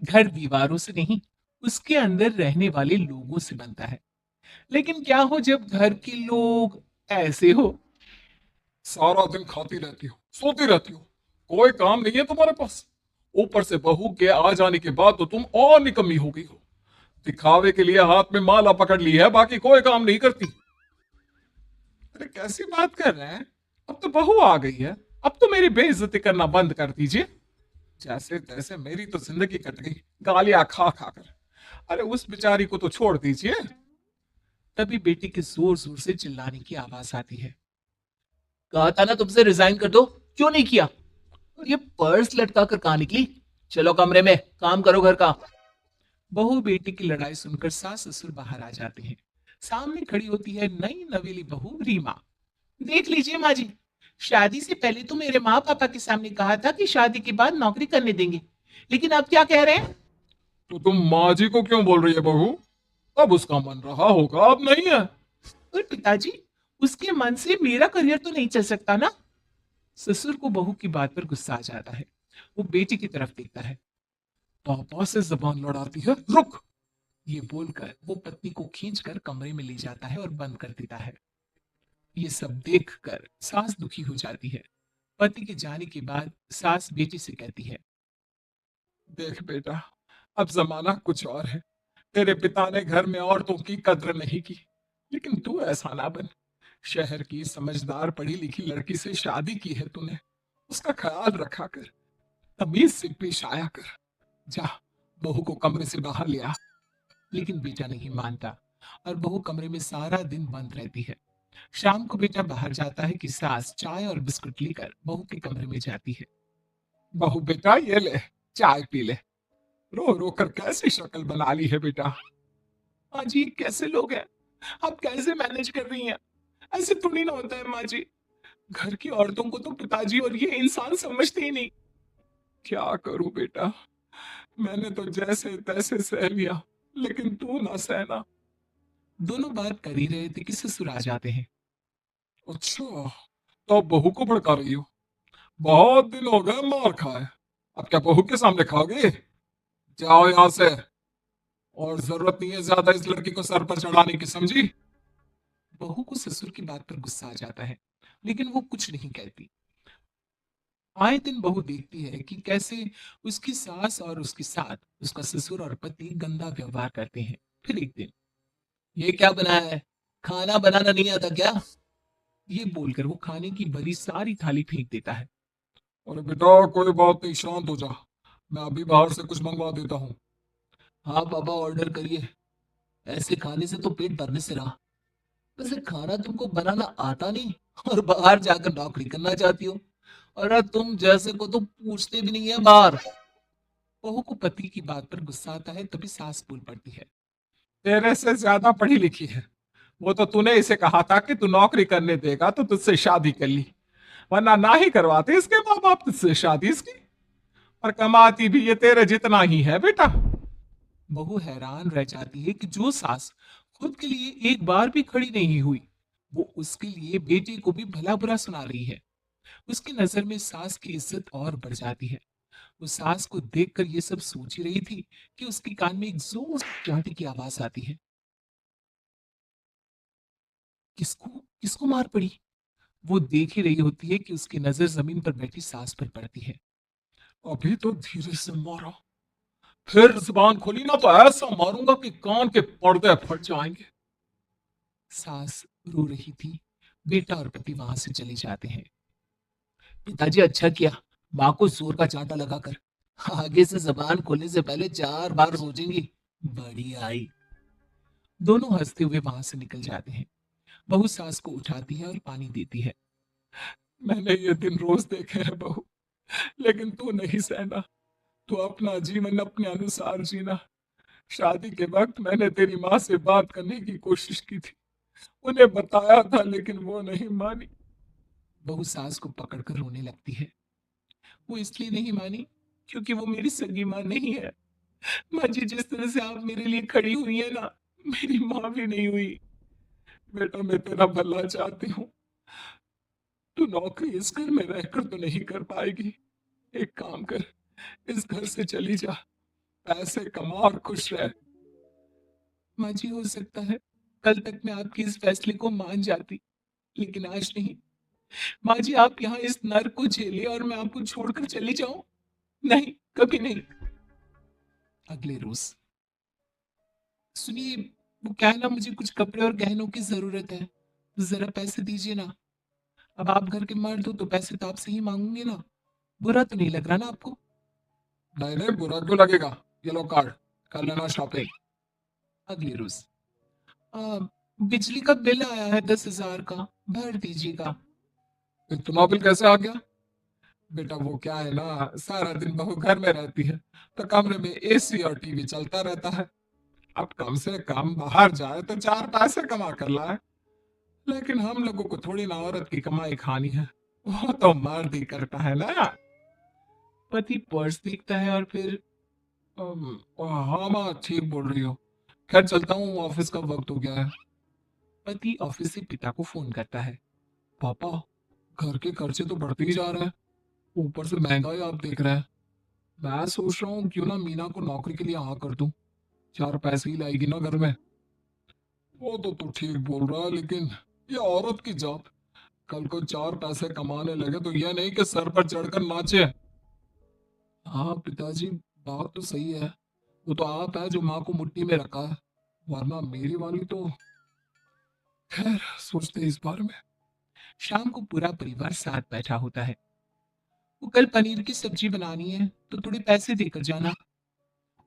घर दीवारों से नहीं, उसके अंदर रहने वाले लोगों से बनता है। लेकिन क्या हो जब घर के लोग ऐसे हो। सारा दिन खाती रहती हो, सोती रहती हो, कोई काम नहीं है तुम्हारे पास। ऊपर से बहू के आ जाने के बाद तो तुम और निकम्मी हो गई हो। दिखावे के लिए हाथ में माला पकड़ ली है, बाकी कोई काम नहीं करती। अरे कैसी बात कर रहे हैं? अब तो बहू आ गई है, अब तो मेरी बेइज्जती करना बंद कर दीजिए। जैसे तैसे मेरी तो जिंदगी कट गई, गालियां खा खा कर। अरे उस बेचारी को तो छोड़ दीजिए। तभी बेटी के जोर जोर से चिल्लाने की आवाज आती है। कहा था ना तुमसे रिजाइन कर दो, क्यों नहीं किया? और ये पर्स लटका कर कहां निकली? चलो कमरे में काम करो घर का। बहू बेटी की लड़ाई सुनकर सास ससुर बाहर आ जाते हैं। सामने खड़ी होती है नई नवेली बहू रीमा। देख लीजिए माँ जी, शादी से पहले तो मेरे माँ पापा के सामने कहा था कि शादी के बाद नौकरी करने देंगे, लेकिन अब क्या कह रहे हैं? तो तुम माँ जी को क्यों बोल रही है बहू? अब उसका मन रहा होगा, अब नहीं है। और पिताजी, उसके मन से मेरा करियर तो नहीं चल सकता ना। ससुर को बहू की बात पर गुस्सा आ जाता है। वो बेटी की तरफ देखता है। पापा से जबान लड़ाती है, रुक। ये बोलकर वो पत्नी को खींचकर कमरे में ले जाता है और बंद कर देता है। ये सब देखकर सास दुखी हो जाती है। पति के जाने के बाद सास बेटी से कहती है। देख बेटा, अब जमाना कुछ और है। तेरे पिता ने घर में औरतों की कद्र नहीं की, लेकिन तू ऐसा ना बन। शहर की समझदार पढ़ी लिखी लड़की से शादी की है तूने, उसका ख्याल रखा कर, तमीज से पेश आया कर। जा, बहू को कमरे से बाहर ले आ। लेकिन बेटा नहीं मानता और बहू कमरे में सारा दिन बंद रहती है। शाम को बेटा बाहर जाता है कि सास चाय और बिस्कुट लेकर बहू के कमरे में जाती है। बहू बेटा ये ले, चाय पी ले। रो रो कर कैसी शक्ल बना ली है बेटा। माँ जी कैसे लोग हैं, आप कैसे मैनेज कर रही हैं? ऐसे थोड़ी ना होता है माँ जी। घर की औरतों को तो पिताजी और ये इंसान समझते ही नहीं। क्या करूं बेटा, मैंने तो जैसे तैसे सह लिया, लेकिन तू ना सहना। दोनों बात कर ही रहे थे कि ससुर आ जाते हैं। अच्छा, तो अब बहू को भड़का रही हो? बहुत दिन हो गए मार खाए, अब क्या बहू के सामने खाओगे? जाओ यहां से। और जरूरत नहीं है ज्यादा इस लड़की को सर पर चढ़ाने की, समझी? बहू को ससुर की बात पर गुस्सा आ जाता है, लेकिन वो कुछ नहीं कहती। आए दिन बहू देखती है कि कैसे उसकी सास और उसके साथ उसका ससुर और पति गंदा व्यवहार करते हैं। फिर एक दिन, ये क्या बनाया है? खाना बनाना नहीं आता क्या? ये बोलकर वो खाने की भरी सारी थाली फेंक देता है। अरे बेटा कोई बात नहीं, शांत हो जा, मैं अभी बाहर से कुछ मंगवा देता हूँ। हाँ पापा ऑर्डर करिए, ऐसे खाने से तो पेट भरने से रहा। वैसे खाना तुमको बनाना आता नहीं और बाहर जाकर नौकरी करना चाहती हो। और तुम जैसे को तो पूछते भी नहीं है बाहर। बहू को पति की बात पर गुस्सा आता है, तभी सास बोल पड़ती है। तेरे से ज्यादा पढ़ी लिखी है, वो तो तूने इसे कहा था कि तू नौकरी करने देगा तो तुझसे शादी कर ली, वरना ना ही करवाते इसके माँ बाप तुझसे शादी इसकी। और कमाती भी ये तेरे जितना ही है बेटा। बहू हैरान रह जाती है कि जो सास खुद के लिए एक बार भी खड़ी नहीं हुई, वो उसके लिए बेटे को भी भला बुरा सुना रही है। उसकी नजर में सास की इज्जत और बढ़ जाती है। वो सास को देखकर ये सब सोच ही रही थी कि उसके कान में एक जोर से चांटी की आवाज आती है। किसको किसको मार पड़ी? वो देख ही रही होती है कि उसकी नजर जमीन पर बैठी सास पर पड़ती है। अभी तो धीरे से मारा, फिर जुबान खोली ना तो ऐसा मारूंगा कि कान के पर्दे फट जाएंगे। सास रो रही थी। बेटा और पति वहां से चले जाते हैं। पिताजी अच्छा किया माँ को जोर का चांटा लगाकर, आगे से जबान खोलने से पहले 4 बार सोचेंगी। बड़ी आई। दोनों हंसते हुए वहां से निकल जाते हैं। बहू सास को उठाती है और पानी देती है। मैंने ये दिन रोज देखे हैं बहू, लेकिन तू नहीं सहना। तू अपना जीवन अपने अनुसार जीना। शादी के वक्त मैंने तेरी माँ से बात करने की कोशिश की थी, उन्हें बताया था, लेकिन वो नहीं मानी। बहू सास को पकड़कर रोने लगती है। वो इसलिए नहीं मानी क्योंकि वो मेरी सगी माँ नहीं है। माँ जी जिस तरह से आप मेरे लिए खड़ी हुई है ना, मेरी माँ भी नहीं हुई। बेटा मैं तेरा भला चाहती हूँ, तू नौकरी इस घर में रहकर तो नहीं कर पाएगी। एक काम कर, इस घर से चली जा, पैसे कमा और खुश रह। माँ जी, हो सकता है कल तक मैं आपके इस फैसले को मान जाती, लेकिन आज नहीं। माँ जी, आप यहाँ इस नर्क को झेले और मैं आपको छोड़कर चली जाऊं? नहीं, कभी नहीं। अगले रोज, सुनिए, वो क्या है ना, मुझे कुछ कपड़े और गहनों की जरूरत है, तो जरा पैसे दीजिए ना। अब आप घर के मर्द हो तो पैसे तो आपसे ही मांगूंगे ना। बुरा तो नहीं लग रहा ना आपको? नहीं नहीं, बुरा क्यों लगेगा। ये लो कार्ड, कर लेना शॉपिंग। अगले रोज, आ, बिजली का बिल आया है 10,000 का, भर दीजिएगा। इतना बिल कैसे आ गया। बेटा वो क्या है ना, सारा दिन बहू घर में रहती है तो कमरे में एसी और टीवी चलता रहता है। अब कम से कम बाहर जाए तो चार पैसे कमा कर लाए। लेकिन हम लोगों को थोड़ी ना औरत की कमाई खानी है, वो तो मर्द ही करता है ना। पति पर्स देखता है और फिर, हाँ माँ, ठीक बोल रही हो। खैर चलता हूँ, ऑफिस का वक्त हो गया है। पति ऑफिस से पिता को फोन करता है। पापा, घर के खर्चे तो बढ़ते ही जा रहे हैं, ऊपर से महंगाई आप देख रहे हैं। मैं सोच रहा हूँ क्यों ना मीना को नौकरी के लिए हाँ कर दूं, चार पैसे ही लाएगी ना घर में। वो तो तू ठीक बोल रहा है, लेकिन ये औरत की जात, कल को चार पैसे कमाने लगे तो यह नहीं कि सर पर चढ़कर नाचे। हाँ पिताजी, बात तो सही है। वो तो आप है जो माँ को मुट्ठी में रखा है, वरना मेरी वाली तो। खैर, सोचते हैं इस बारे में। शाम को पूरा परिवार साथ बैठा होता है। वो कल पनीर की सब्जी बनानी है, तो थोड़े पैसे देकर जाना।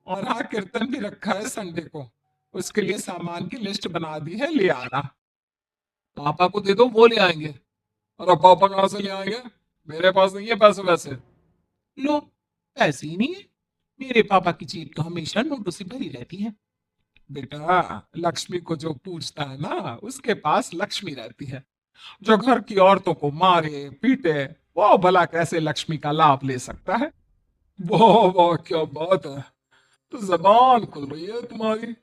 और हाँ, कीर्तन भी रखा है संडे को, उसके लिए सामान की लिस्ट बना दी है, ले आना। पापा को दे दो, वो ले आएंगे। अरे पापा कहाँ से ले आएंगे, मेरे पास नहीं है पैसे वैसे। लो, पैसे ही नहीं है? मेरे पापा की जेब तो हमेशा नोटों से भरी रहती है। बेटा, लक्ष्मी को जो पूछता है ना, उसके पास लक्ष्मी रहती है। जो घर की औरतों को मारे पीटे, वो भला कैसे लक्ष्मी का लाभ ले सकता है। वाह वाह, क्या बात है, तो जबान खुल रही है तुम्हारी।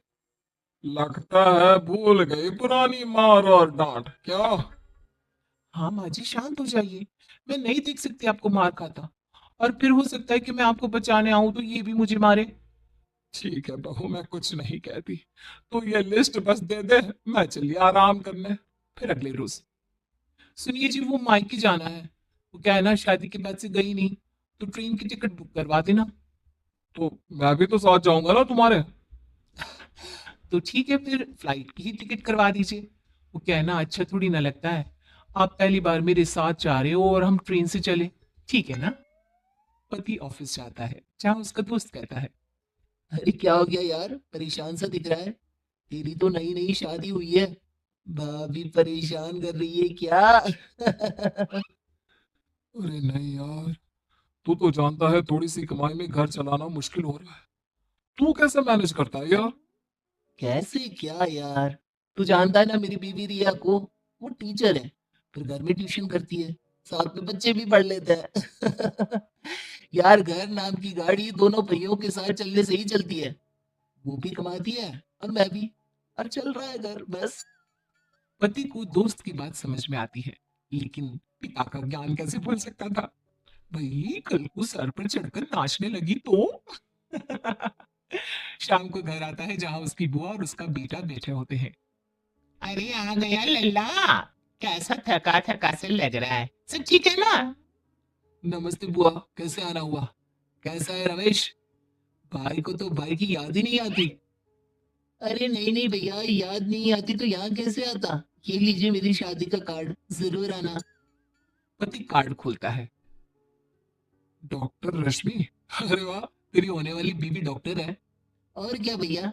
लगता है भूल गई पुरानी मार और डांट क्या। हाँ माँ जी, शांत हो जाइए। मैं नहीं देख सकती आपको मार खाता, और फिर हो सकता है कि मैं आपको बचाने आऊं तो ये भी मुझे मारे। ठीक है बहू, मैं कुछ नहीं कहती, तो ये लिस्ट बस दे दे, मैं चलिए आराम करने। फिर अगले रोज, सुनिए जी, वो मायके जाना है। वो क्या है ना, शादी के बाद से गई नहीं, तो ट्रेन की टिकट बुक करवा देना। तो मैं भी तो साथ जाऊंगा ना तुम्हारे। तो ठीक है, फिर फ्लाइट की ही टिकट करवा दीजिए। वो क्या है ना, अच्छा थोड़ी ना लगता है आप पहली बार मेरे साथ जा रहे हो और हम ट्रेन से चले। ठीक है ना? पति ऑफिस जाता है, जहाँ उसका दोस्त कहता है, अरे क्या हो गया यार, परेशान सा दिख रहा है। तेरी तो नई नई शादी हुई है, भाभी परेशान कर रही है क्या? अरे नहीं यार, तू तो जानता है थोड़ी सी कमाई में घर चलाना मुश्किल हो रहा है। तू कैसे मैनेज करता है यार। कैसे क्या यार? तू जानता है ना मेरी बीवी रिया को, वो टीचर है, फिर घर में ट्यूशन करती है, साथ में बच्चे भी पढ़ लेते हैं। यार घर नाम की गाड़ी दोनों पहियों के साथ चलने से ही चलती है। वो भी कमाती है और मैं भी, और चल रहा है घर बस। पति को दोस्त की बात समझ में आती है, लेकिन पिता का ज्ञान कैसे भूल सकता था। भाई, कल को सर पर चढ़कर नाचने लगी तो। शाम को घर आता है, जहां उसकी बुआ और उसका बेटा बैठे होते हैं। अरे आ गया लल्ला, कैसा थका थका से लग रहा है, सब ठीक है ना? नमस्ते बुआ, कैसे आना हुआ? कैसा है रमेश? भाई को तो भाई की याद ही नहीं आती। अरे नहीं नहीं भैया, याद नहीं आती तो यहाँ कैसे आता? ये लीजिए मेरी शादी का कार्ड, जरूर आना। पति कार्ड खोलता है। डॉक्टर रश्मि, अरे वाह, तेरी होने वाली बीवी डॉक्टर है। और क्या भैया,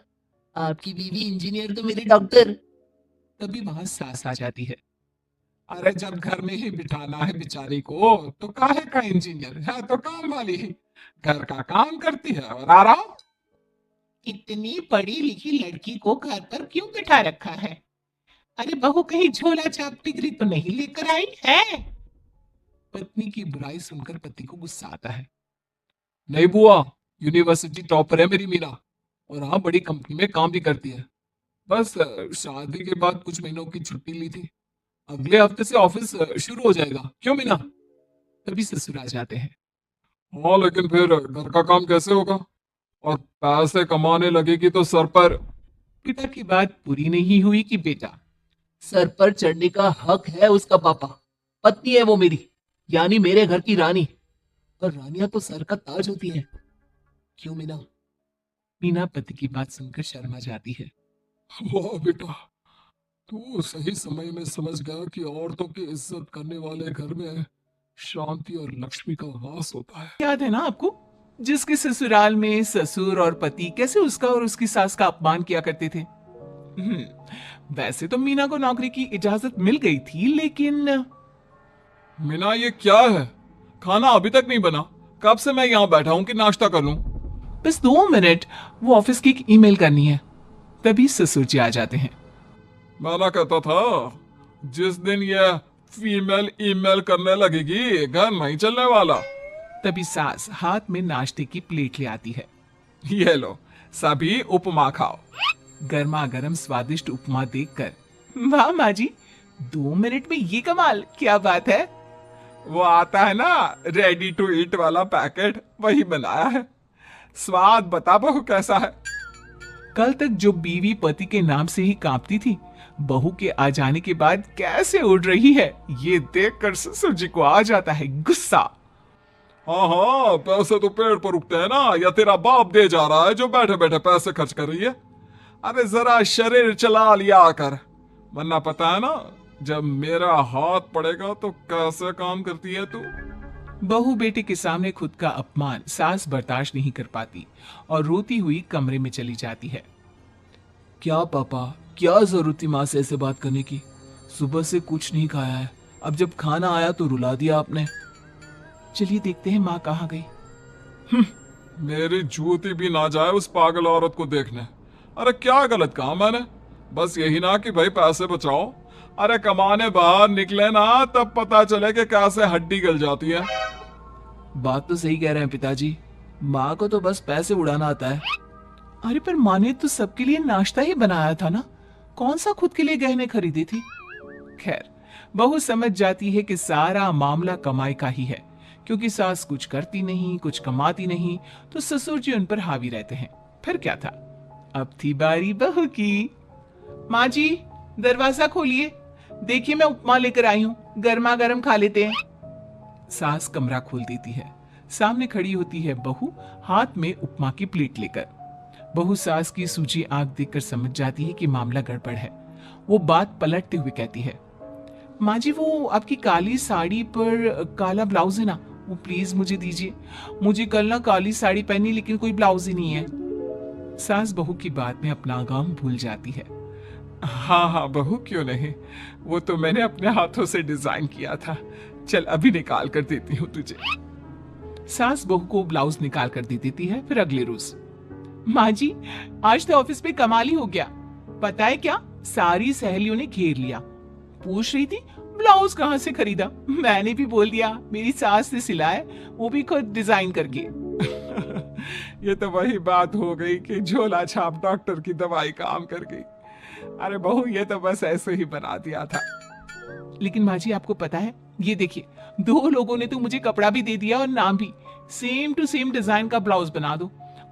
आपकी बीवी इंजीनियर तो मेरी डॉक्टर। तभी वहां सास आ जाती है। अरे जब घर में ही बिठाना है बेचारी को, तो काहे का इंजीनियर है, तो काम वाली ही घर का काम करती है और आराम। इतनी पढ़ी लिखी लड़की को घर पर क्यों बिठा रखा है? अरे बहू, कहीं झोला छाप डिग्री तो नहीं लेकर आई है? पत्नी की बुराई सुनकर पति को गुस्सा आता है। नहीं बुआ, यूनिवर्सिटी टॉपर है मेरी मीना, और हाँ बड़ी कंपनी में काम भी करती है। बस शादी के बाद कुछ महीनों की छुट्टी ली थी, अगले हफ्ते से ऑफिस शुरू हो जाएगा। क्यों मीना। तभी ससुर आ जाते हैं। हाँ लेकिन फिर घर का काम कैसे होगा। और पैसे कमाने लगेगी तो सर पर। पिता की बात पूरी नहीं हुई कि बेटा, सर पर चढ़ने का हक है उसका पापा। पत्नी है वो मेरी, यानी मेरे घर की रानी। और रानियां तो सर का ताज होती हैं। क्यों मीना? मीना पति की बात सुनकर शर्मा जाती है। वाह बेटा, तू सही समय में समझ गया कि औरतों की इज्जत करने वाले घर में शांति और लक्ष्मी का वास होता है। याद है ना आपको, जिसके ससुराल में ससुर और पति कैसे उसका और उसकी सास का अपमान किया करते थे। वैसे तो मीना को नौकरी की इजाजत मिल गई थी, लेकिन मीना ये क्या है? खाना अभी तक नहीं बना। कब से मैं यहाँ बैठा हूँ कि नाश्ता कर लूं? बस 2 मिनट, वो ऑफिस की एक ईमेल करनी है। तभी ससुर जी आ जाते हैं। मैं कहता था जिस दिन ये फीमेल ईमेल करने लगेगी घर नहीं चलने वाला। तभी सास हाथ में नाश्ते की प्लेट ले आती है। ये लो, सभी उपमा खाओ। गर्मा गर्म स्वादिष्ट उपमा देखकर, वाह माँ जी, 2 मिनट में ये कमाल, क्या बात है। वो आता है ना रेडी टू ईट वाला पैकेट, वही बनाया है। स्वाद बता बहू कैसा है? कल तक जो बीवी पति के नाम से ही कांपती थी, बहू के आ जाने के बाद कैसे उड़ रही है, ये देखकर ससुर जी को आ जाता है गुस्सा। हाँ हाँ, पैसे तो पेड़ पर उगते हैं ना, या तेरा बाप दे जा रहा है जो बैठे बैठे पैसे खर्च कर रही है? अरे जरा शरीर चला लिया कर, वरना पता है ना जब मेरा हाथ पड़ेगा तो कैसे काम करती है तू। बहू बेटे के सामने खुद का अपमान सास बर्दाश्त नहीं कर पाती और रोती हुई कमरे में चली जाती है। क्या पापा, क्या जरूरत थी माँ से ऐसे बात करने की? सुबह से कुछ नहीं खाया है, अब जब खाना आया तो रुला दिया आपने। चलिए देखते हैं माँ कहाँ गई। मेरी जूती भी ना जाए उस पागल औरत को देखने। अरे क्या गलत कहा मैंने? बस यही ना कि भाई पैसे बचाओ। अरे कमाने बाहर निकले ना तब पता चले कि कैसे हड्डी गल जाती है। बात तो सही कह रहे हैं पिताजी, माँ को तो बस पैसे उड़ाना आता है। अरे पर माँ ने तो सबके लिए नाश्ता ही बनाया था ना, कौन सा खुद के लिए गहने खरीदी थी। खैर, बहू समझ जाती है कि सारा मामला कमाई का ही है, क्योंकि सास कुछ करती नहीं, कुछ कमाती नहीं, तो ससुर जी उन पर हावी रहते हैं। फिर क्या था, अब थी बारी बहू की। माँ जी, दरवाजा खोलिए, देखिए मैं उपमा लेकर आई हूँ, गर्मा गर्म खा लेते हैं। सास कमरा खोल देती है। सामने खड़ी होती है बहू, हाथ में उपमा की प्लेट लेकर। बहू सास की सूजी आंख देखकर समझ जाती है कि मामला गड़बड़ है। वो बात पलटते हुए कहती है, माँ जी वो आपकी काली साड़ी पर काला ब्लाउज है ना, वो प्लीज मुझे दीजिए। मुझे कल ना काली साड़ी पहनी लेकिन कोई ब्लाउज ही नहीं है। सास बहू की बात में अपना गम भूल जाती है। हाँ हाँ बहू, क्यों नहीं, वो तो मैंने अपने हाथों से डिजाइन किया था। चल अभी निकाल कर देती हूँ तुझे। सास बहू को ब्लाउज निकाल कर दे देती है। फिर अगले रोज, माँ जी आज तो ऑफिस में कमाल ही हो गया, पता है क्या, सारी सहेलियों ने घेर लिया, पूछ रही थी ब्लाउज कहाँ से खरीदा। मैंने भी बोल दिया मेरी सास ने सिलाया, वो भी खुद डिजाइन करके। ये तो वही बात हो गई कि झोला छाप डॉक्टर की दवाई काम कर गई। अरे बहू, ये तो बस ऐसे ही बना दिया था। लेकिन माँ जी आपको पता है, ये देखिए 2 लोगों ने तो मुझे कपड़ा भी दे दिया और नाम भी, सेम टू सेम डिजाइन का ब्लाउज बना दो,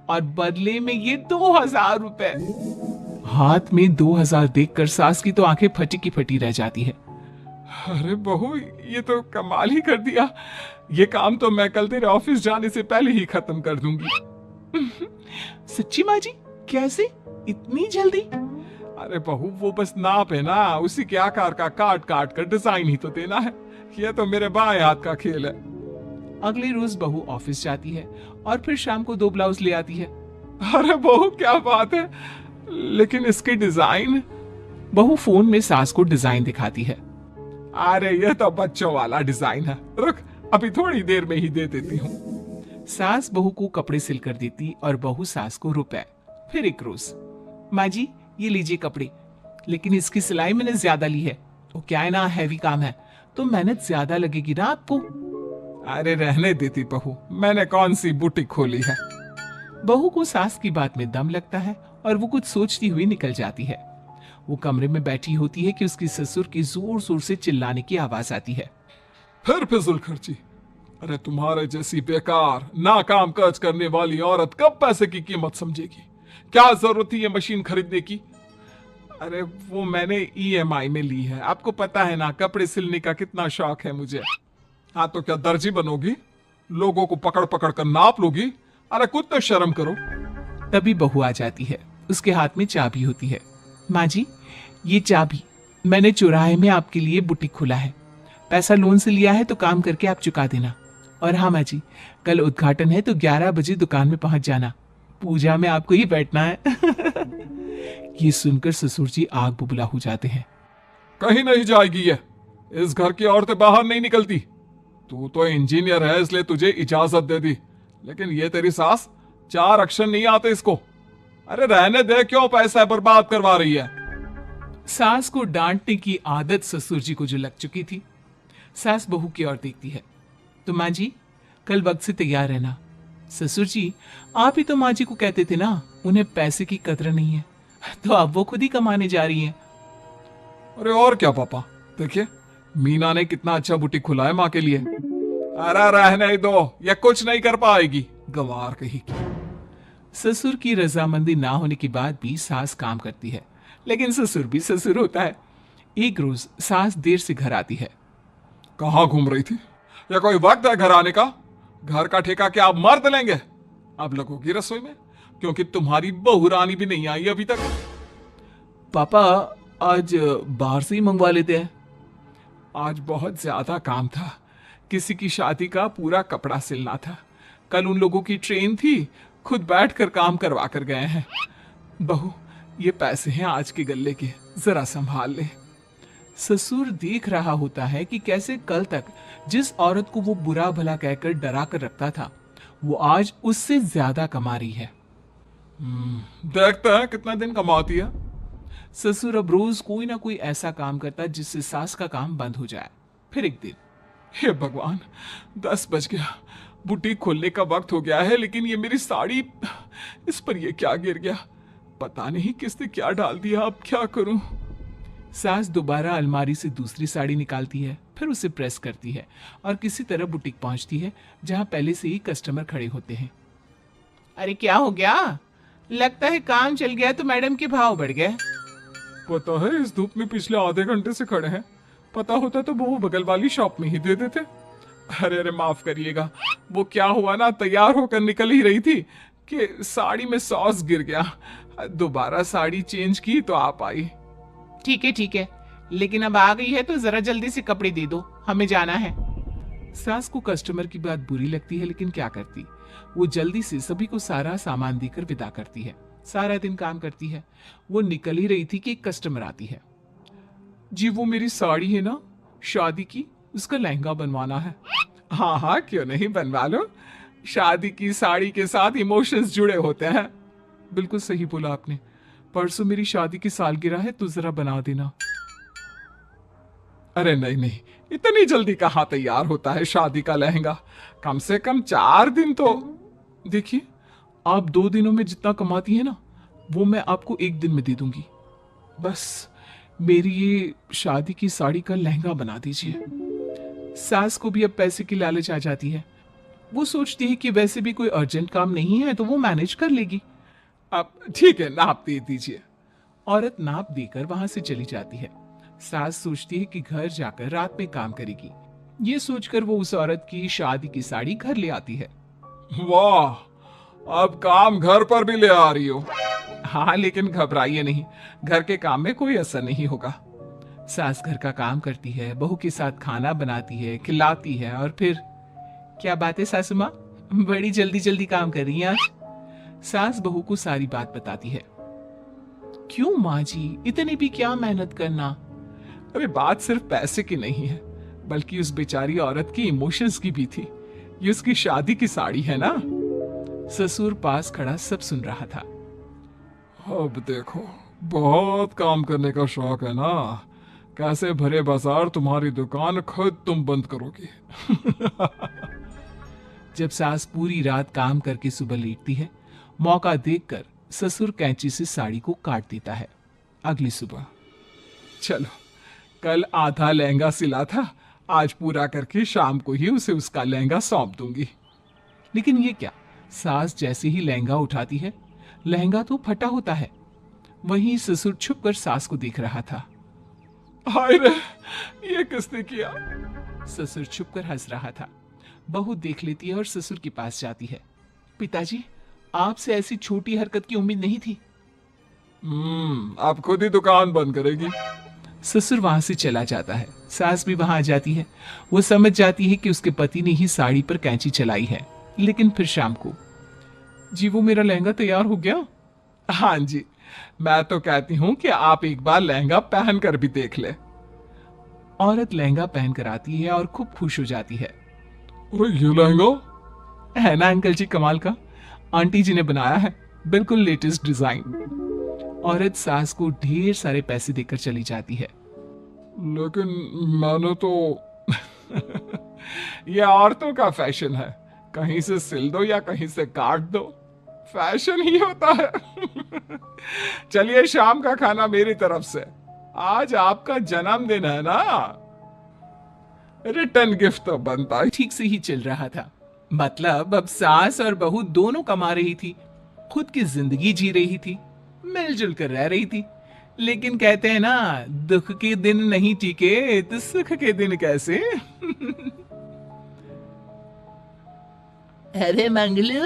और बदले में ये 2000 रुपए। हाथ में 2000 देखकर सास की तो आंखें फटी की फटी रह जाती है। अरे बहू, ये तो कमाल ही कर दिया। ये काम तो मैं कल तेरे ऑफिस जाने से पहले ही खत्म कर दूंगी। सच्ची माँ जी, कैसे, इतनी जल्दी? अरे बहू, वो बस नाप है ना, उसी के आकार का काट काट कर डिजाइन ही तो देना है। ये तो मेरे बाएं हाथ का खेल है। अगले रोज बहू ऑफिस जाती है और फिर शाम को 2 ब्लाउज ले आती है। अरे बहू, क्या बात है, लेकिन इसकी डिजाइन। बहू फोन में सास को डिजाइन दिखाती है। अरे ये तो बच्चों वाला डिजाइन है, रुक अभी थोड़ी देर में ही दे देती हूँ। सास बहू को कपड़े सिल कर देती और बहू सास को रुपए। फिर एक रोज, माँ जी ये लीजिए कपड़े, लेकिन इसकी सिलाई मैंने ज्यादा ली है, तो क्या है ना हैवी काम है, तो मेहनत ज्यादा लगेगी ना आपको। अरे रहने देती बहू, मैंने कौन सी बुटीक खोली है। बहू को सास की बात में दम लगता है और वो कुछ सोचती हुई निकल जाती है। वो कमरे में बैठी होती है कि उसकी ससुर की जोर जोर से चिल्लाने की आवाज आती है। फिर फिजूल खर्ची, अरे तुम्हारे जैसी बेकार नाकाम काज करने वाली औरत कब पैसे की कीमत समझेगी? क्या जरूरत थी ये मशीन खरीदने की? अरे वो मैंने ईएमआई में ली है, आपको पता है ना कपड़े सिलने का कितना शौक है मुझे। हाँ तो क्या दर्जी बनोगी? लोगों को पकड़ पकड़ कर नाप लोगी? अरे कुछ तो शर्म करो। तभी बहू आ जाती है, उसके हाथ में चाबी होती है। माँ जी, ये चाबी मैंने चौराहे में आपके लिए बुटीक खोला है, पैसा लोन से लिया है तो काम करके आप चुका देना। और हाँ माँ जी, कल उद्घाटन है तो 11 बजे दुकान में पहुंच जाना, पूजा में आपको ही बैठना है। ये सुनकर ससुर जी आग बुबुला हो जाते हैं। कहीं नहीं जाएगी ये, इस घर की औरतें बाहर नहीं निकलती। तू तो इंजीनियर है इसलिए तुझे इजाजत दे दी, लेकिन ये तेरी सास 4 अक्षर नहीं आते इसको। अरे रहने दे, क्यों पैसा बर्बाद करवा रही है? सास को डांटने की आदत ससुर जी को जो लग चुकी थी, सास बहू की ओर देखती है। तो माँ जी, कल वक्त से तैयार रहना। ससुर जी, आप ही तो माँ जी को कहते थे ना उन्हें पैसे की कदर नहीं है, तो अब वो खुद ही कमाने जा रही हैं। अरे और क्या पापा, देखिए मीना ने कितना अच्छा बुटीक खुला है माँ के लिए। अरे रहने दो, ये कुछ नहीं कर पाएगी, गंवार कही की। ससुर की रजामंदी ना होने के बाद भी सास काम करती है, लेकिन ससुर भी ससुर होता है। एक रोज सास देर से घर आती है। कहाँ घूम रही थी? या कोई वक्त है घर आने का? घर का ठेका क्या आप मर्द लेंगे? अब लगोगी रसोई में, क्योंकि तुम्हारी बहू रानी भी नहीं आई अभी तक। पापा, आज बाहर से ही मंगवा लेते हैं। आज बहुत ज्यादा काम था, किसी की शादी का पूरा कपड़ा सिलना था। कल उन लोगों की ट्रेन थी, खुद बैठकर काम करवा कर गए हैं। बहू, ये पैसे हैं आज के गल्ले के, जरा संभाल ले। ससुर देख रहा होता है कि कैसे कल तक जिस औरत को वो बुरा भला कहकर डरा कर रखता था, वो आज उससे ज्यादा कमा रही है। देखते हैं कितना दिन कमाती है। ससुर अब रोज कोई ना कोई ऐसा काम करता जिससे सास का काम बंद हो जाए। फिर एक दिन, हे भगवान, 10 बज गया, बुटीक खोलने का वक्त हो गया है, लेकिन ये मेरी साड़ी, इस पर ये क्या गिर गया? पता नहीं किसने क्या डाल दिया, अब क्या करूं? सास दोबारा अलमारी से दूसरी साड़ी निकालती है, फिर उसे प्रेस करती है और किसी तरह बुटीक पहुंचती है जहां पहले से ही कस्टमर खड़े होते हैं। अरे क्या हो गया? लगता है काम चल गया तो मैडम के भाव बढ़ गए। पता है इस धूप में पिछले आधे घंटे से खड़े हैं, पता होता तो वो बगल वाली शॉप में ही दे देते। अरे अरे माफ करिएगा, वो क्या हुआ ना, तैयार होकर निकल ही रही थी कि साड़ी में सॉस गिर गया। दोबारा साड़ी चेंज की तो आप आई। ठीक है, लेकिन अब आ गई है तो जरा जल्दी से कपड़े दे दो, हमें जाना है। सास को कस्टमर की बात बुरी लगती है, लेकिन क्या करती, वो जल्दी से सभी को सारा सामान देकर विदा करती है। सारा दिन काम करती है। वो निकल ही रही थी कि एक कस्टमर आती है। जी वो मेरी साड़ी है ना शादी की, उसका लहंगा बनवाना है। हाँ हाँ क्यों नहीं, बनवा लो। शादी की साड़ी के साथ इमोशंस जुड़े होते हैं। बिल्कुल सही बोला आपने, परसों मेरी शादी की सालगिरह है तो जरा बना देना। अरे नहीं नहीं, इतनी जल्दी कहाँ तैयार होता है शादी का लहंगा, कम से कम 4 दिन तो। देखिए, आप 2 दिनों में जितना कमाती है ना, वो मैं आपको 1 दिन में दे दूंगी। बस मेरी ये शादी की साड़ी का लहंगा बना दीजिए। सास को भी अब पैसे की लालच आ जाती है। वो सोचती है कि वैसे भी कोई अर्जेंट काम नहीं है तो वो मैनेज कर लेगी। अब ठीक है, नाप दे दीजिए। औरत नाप देकर वहां से चली जाती है। सास सोचती है कि घर जाकर रात में काम करेगी। ये सोचकर वो उस औरत की शादी की साड़ी घर ले आती है। वाह, अब काम घर पर भी ले आ रही हो। हाँ, लेकिन घबराइए नहीं, घर के काम में कोई असर नहीं होगा। सास घर का काम करती है, बहू के साथ खाना बनाती है, खिलाती है, और फिर क्या बात है सासू माँ, बड़ी जल्दी जल्दी काम कर रही हैं आज। सास बहू को सारी बात बताती है। क्यों माँ जी, इतनी भी क्या मेहनत करना? अरे बात सिर्फ पैसे की नहीं है, बल्कि उस बेचारी औरत की इमोशंस की भी थी। ये उसकी शादी की साड़ी है ना। ससुर पास खड़ा सब सुन रहा था। अब देखो, बहुत काम करने का शौक है ना, कैसे भरे बाजार तुम्हारी दुकान खुद तुम बंद करोगी। जब सास पूरी रात काम करके सुबह लेटती है, मौका देखकर ससुर कैंची से साड़ी को काट देता है। अगली सुबह, चलो कल आधा लहंगा सिला था, आज पूरा करके शाम को ही उसे उसका लहंगा सौंप दूंगी। लेकिन ये क्या, सास जैसे ही लहंगा उठाती है, लहंगा तो फटा होता है। वहीं ससुर छुप कर सास को देख रहा था। हाय रे, ये किसने किया? ससुर छुप कर हंस रहा था। बहू देख लेती है और ससुर के पास जाती है। पिताजी, आपसे ऐसी छोटी हरकत की उम्मीद नहीं थी। आप खुद ही दुकान बंद करेगी? ससुर वहां से चला जाता है। सास भी वहां आ जाती है। वो समझ जाती है कि उसके पति ने ही साड़ी पर कैंची चलाई है। लेकिन फिर शाम को, जी वो मेरा लहंगा तैयार हो गया। हाँ जी, मैं तो कहती हूँ कि आप एक बार लहंगा पहन कर भी देख ले। औरत लहंगा पहन कर आती है और खूब खुश हो जाती है। अरे ये लहंगा है ना अंकल जी कमाल का, आंटी जी ने बनाया है, बिल्कुल लेटेस्ट डिजाइन। औरत सास को ढेर सारे पैसे देकर चली जाती है। लेकिन मैंने तो ये औरतों का फैशन है, कहीं से सिल दो या कहीं से काट दो, फैशन ही होता है। चलिए शाम का खाना मेरी तरफ से, आज आपका जन्मदिन है ना, रिटर्न गिफ्ट तो बनता ही। ठीक से ही चल रहा था। मतलब अब सास और बहू दोनों कमा रही थी, खुद की जिंदगी जी रही थी, मिलजुल कर रह रही थी। लेकिन कहते हैं ना, दुख के दिन नहीं टीके तो सुख के दिन कैसे। अरे मंगलू,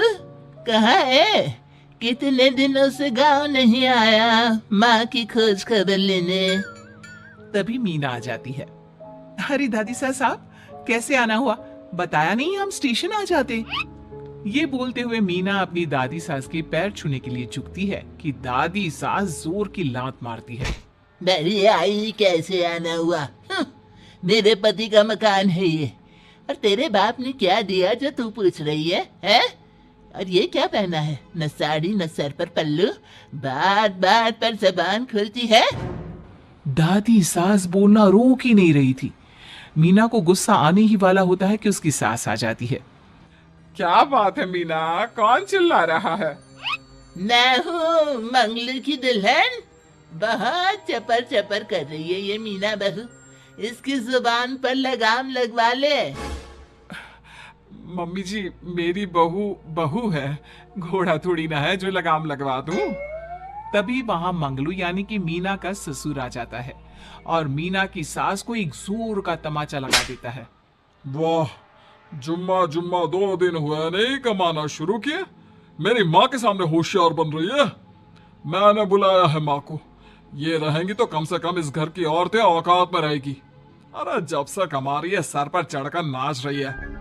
कहाँ है? कितने दिनों से गांव नहीं आया माँ की खोज खबर लेने। तभी मीना आ जाती है। अरे दादी साहब, कैसे आना हुआ, बताया नहीं हम स्टेशन आ जाते। ये बोलते हुए मीना अपनी दादी सास के पैर छूने के लिए झुकती है कि दादी सास जोर की लात मारती है। बड़ी आई, कैसे आना हुआ? मेरे पति का मकान है ये, और तेरे बाप ने क्या दिया जो तू पूछ रही है, हैं? और ये क्या पहना है? न साड़ी न सर पर पल्लू, बात बात पर जबान खुलती है। दादी सास बोलना रोक ही नहीं रही थी। मीना को गुस्सा आने ही वाला होता है कि उसकी सास आ जाती है। क्या बात है मीना, कौन चिल्ला रहा है? मैं हूँ मंगलू की दुल्हन। बहुत चपर चपर कर रही है ये मीना बहू, इसकी जुबान पर लगाम लगवा ले। मम्मी जी, मेरी बहू बहू है, घोड़ा थोड़ी ना है जो लगाम लगवा दूं। तभी वहां मंगलू यानी कि मीना का ससुर आ जाता है और मीना की सास को एक जोर का तमाचा लगा देता है। वाह, जुम्मा जुम्मा 2 दिन हुआ नहीं कमाना शुरू किया, मेरी माँ के सामने होशियार बन रही है। मैंने बुलाया है माँ को, ये रहेंगी तो कम से कम इस घर की औरतें औकात में रहेगी। अरे जब से कमा रही है सर पर चढ़कर नाच रही है।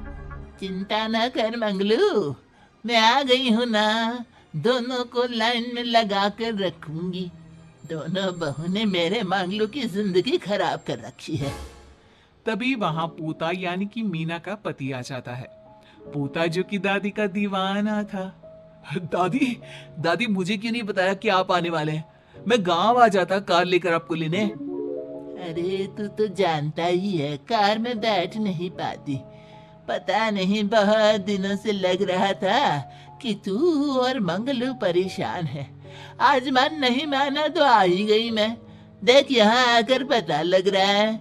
चिंता न कर मंगलू, मैं आ गई हूँ ना, दोनों को लाइन में लगा कर रखूंगी। दोनों बहू ने मेरे मंगलू की जिंदगी खराब कर रखी है। तभी वहां पोता यानी कि मीना का पति आ जाता है। पोता जो कि दादी का दीवाना था। दादी, दादी मुझे क्यों नहीं बताया कि आप आने वाले हैं? मैं गांव आ जाता कार लेकर आपको लेने। अरे तू तो जानता ही है, कार में बैठ नहीं पाती। पता नहीं, बहुत दिनों से लग रहा था कि तू और मंगलू परेशान है। आज मन नहीं माना तो आ ही गई मैं। देख यहाँ आकर पता लग रहा है।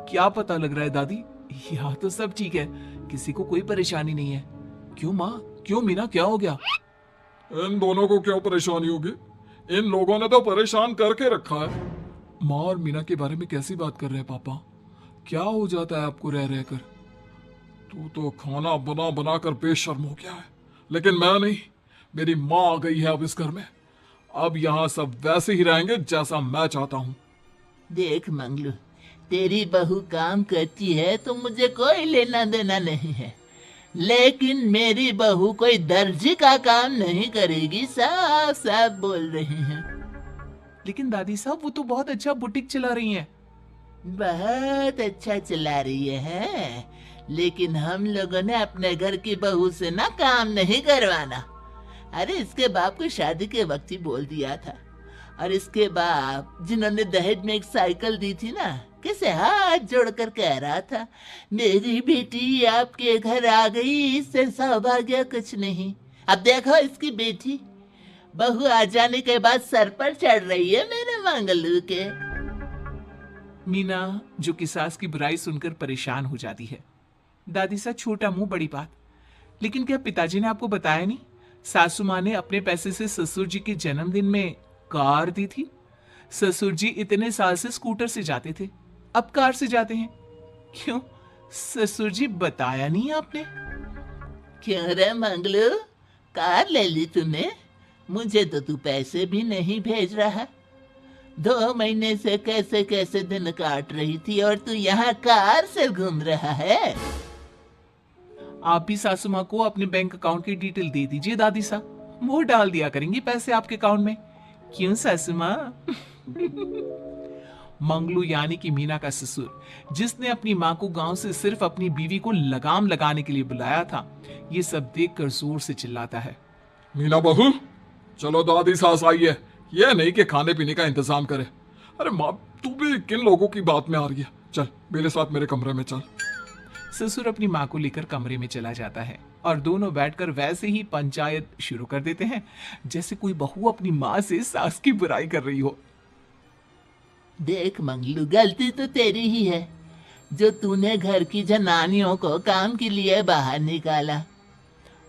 क्या पता लग रहा है दादी? यहाँ तो सब ठीक है, किसी को कोई परेशानी नहीं है। क्यों माँ, क्यों मीना, क्या हो गया? इन दोनों को क्यों परेशानी होगी? इन लोगों ने तो परेशान करके रखा है। माँ और मीना के बारे में कैसी बात कर रहे हैं पापा? क्या हो जाता है आपको रह रहकर? तू तो खाना बना बना कर बेशर्म हो गया है, लेकिन मैं नहीं। मेरी माँ आ गई है अब इस घर में, अब यहाँ सब वैसे ही रहेंगे जैसा मैं चाहता हूँ। देख मंगलू, तेरी बहू काम करती है तो मुझे कोई लेना देना नहीं है, लेकिन मेरी बहू कोई दर्जी का काम नहीं करेगी, साफ साफ बोल रही हैं। लेकिन दादी साहब, वो तो बहुत अच्छा बुटीक चला रही हैं। बहुत अच्छा चला रही है, लेकिन हम लोगों ने अपने घर की बहू से ना काम नहीं करवाना। अरे इसके बाप को शादी के वक्त ही बोल दिया था, और इसके बाप जिन्होंने दहेज में एक साइकिल दी थी ना, किसे हाथ जोड़कर कह रहा था, मेरी बेटी आपके घर आ गई, इससे सौभाग्य कुछ नहीं। अब देखो इसकी बेटी, बहू आ जाने के बाद सर पर चढ़ रही है मेरे मंगलू के। मीना जो कि सास की बुराई सुनकर परेशान हो जाती है। दादी सा छोटा मुंह बड़ी बात। लेकिन क्या पिताजी ने आपको बताया नहीं? सासू माँ ने अपने पैसे से ससुर जी के जन्मदिन में कार दी थी। ससुर जी इतने साल से स्कूटर से जाते थे, अब कार से जाते हैं। क्यों ससुर जी, बताया नहीं आपने? क्यों रे मंगलू, कार ले ली तूने? मुझे तो तू पैसे भी नहीं भेज रहा। 2 महीने से कैसे कैसे दिन काट रही थी और तू यहाँ कार से घूम रहा है। आप भी सासू माँ को अपने बैंक अकाउंट की डिटेल दे दीजिए दादी सा, वो डाल दिया करेंगी पैसे आपके अकाउंट में। क्यों सासू माँ? मंगलू यानी कि मीना का ससुर, जिसने अपनी माँ को गांव से सिर्फ अपनी बीवी को लगाम लगाने के लिए बुलाया था, ये सब देखकर जोर से चिल्लाता है। मीना बहू, चलो दादी सास आई है, यह नहीं कि खाने पीने का इंतजाम करे। अरे माँ, तू भी किन लोगों की बात में आ रही है? चल मेरे साथ मेरे कमरे में चल। ससुर अपनी माँ को लेकर कमरे में चला जाता है और दोनों बैठकर वैसे ही पंचायत शुरू कर देते हैं जैसे कोई बहू अपनी माँ से सास की बुराई कर रही हो। देख मंगलू, गलती तो तेरी ही है जो तूने घर की जनानियों को काम के लिए बाहर निकाला।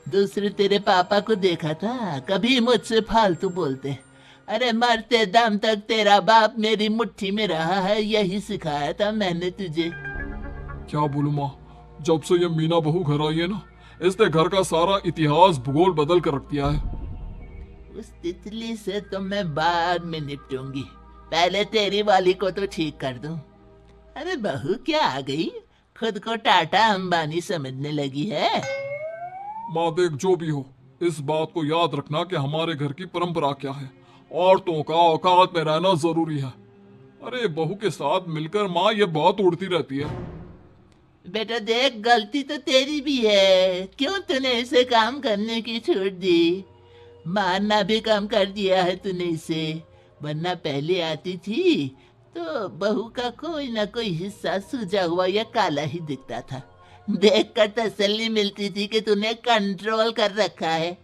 दूसरे तेरे पापा को देखा था, कभी मुझसे फालतू बोलते। अरे मरते दम तक तेरा बाप मेरी मुट्ठी में रहा है, यही सिखाया था मैंने तुझे। क्या बोलूं माँ, जब से ये मीना बहू घर आई है ना, इसने घर का सारा इतिहास भूगोल बदल कर रख दिया है। उस तितली से तो मैं बाद में निपटूंगी, पहले तेरी वाली को तो ठीक कर दूं। अरे बहू क्या आ गई, खुद को टाटा अंबानी समझने लगी है। माँ देख, जो भी हो, इस बात को याद रखना कि हमारे घर की परंपरा क्या है। औरतों का औकात में रहना जरूरी है। अरे बहू के साथ मिलकर माँ ये बहुत उड़ती रहती है। बेटा देख, गलती तो तेरी भी है, क्यों तूने इसे काम करने की छूट दी? मारना भी कम कर दिया है तूने इसे, वरना पहले आती थी तो बहू का कोई ना कोई हिस्सा सूजा हुआ या काला ही दिखता था। देखकर तसल्ली मिलती थी कि तूने कंट्रोल कर रखा है।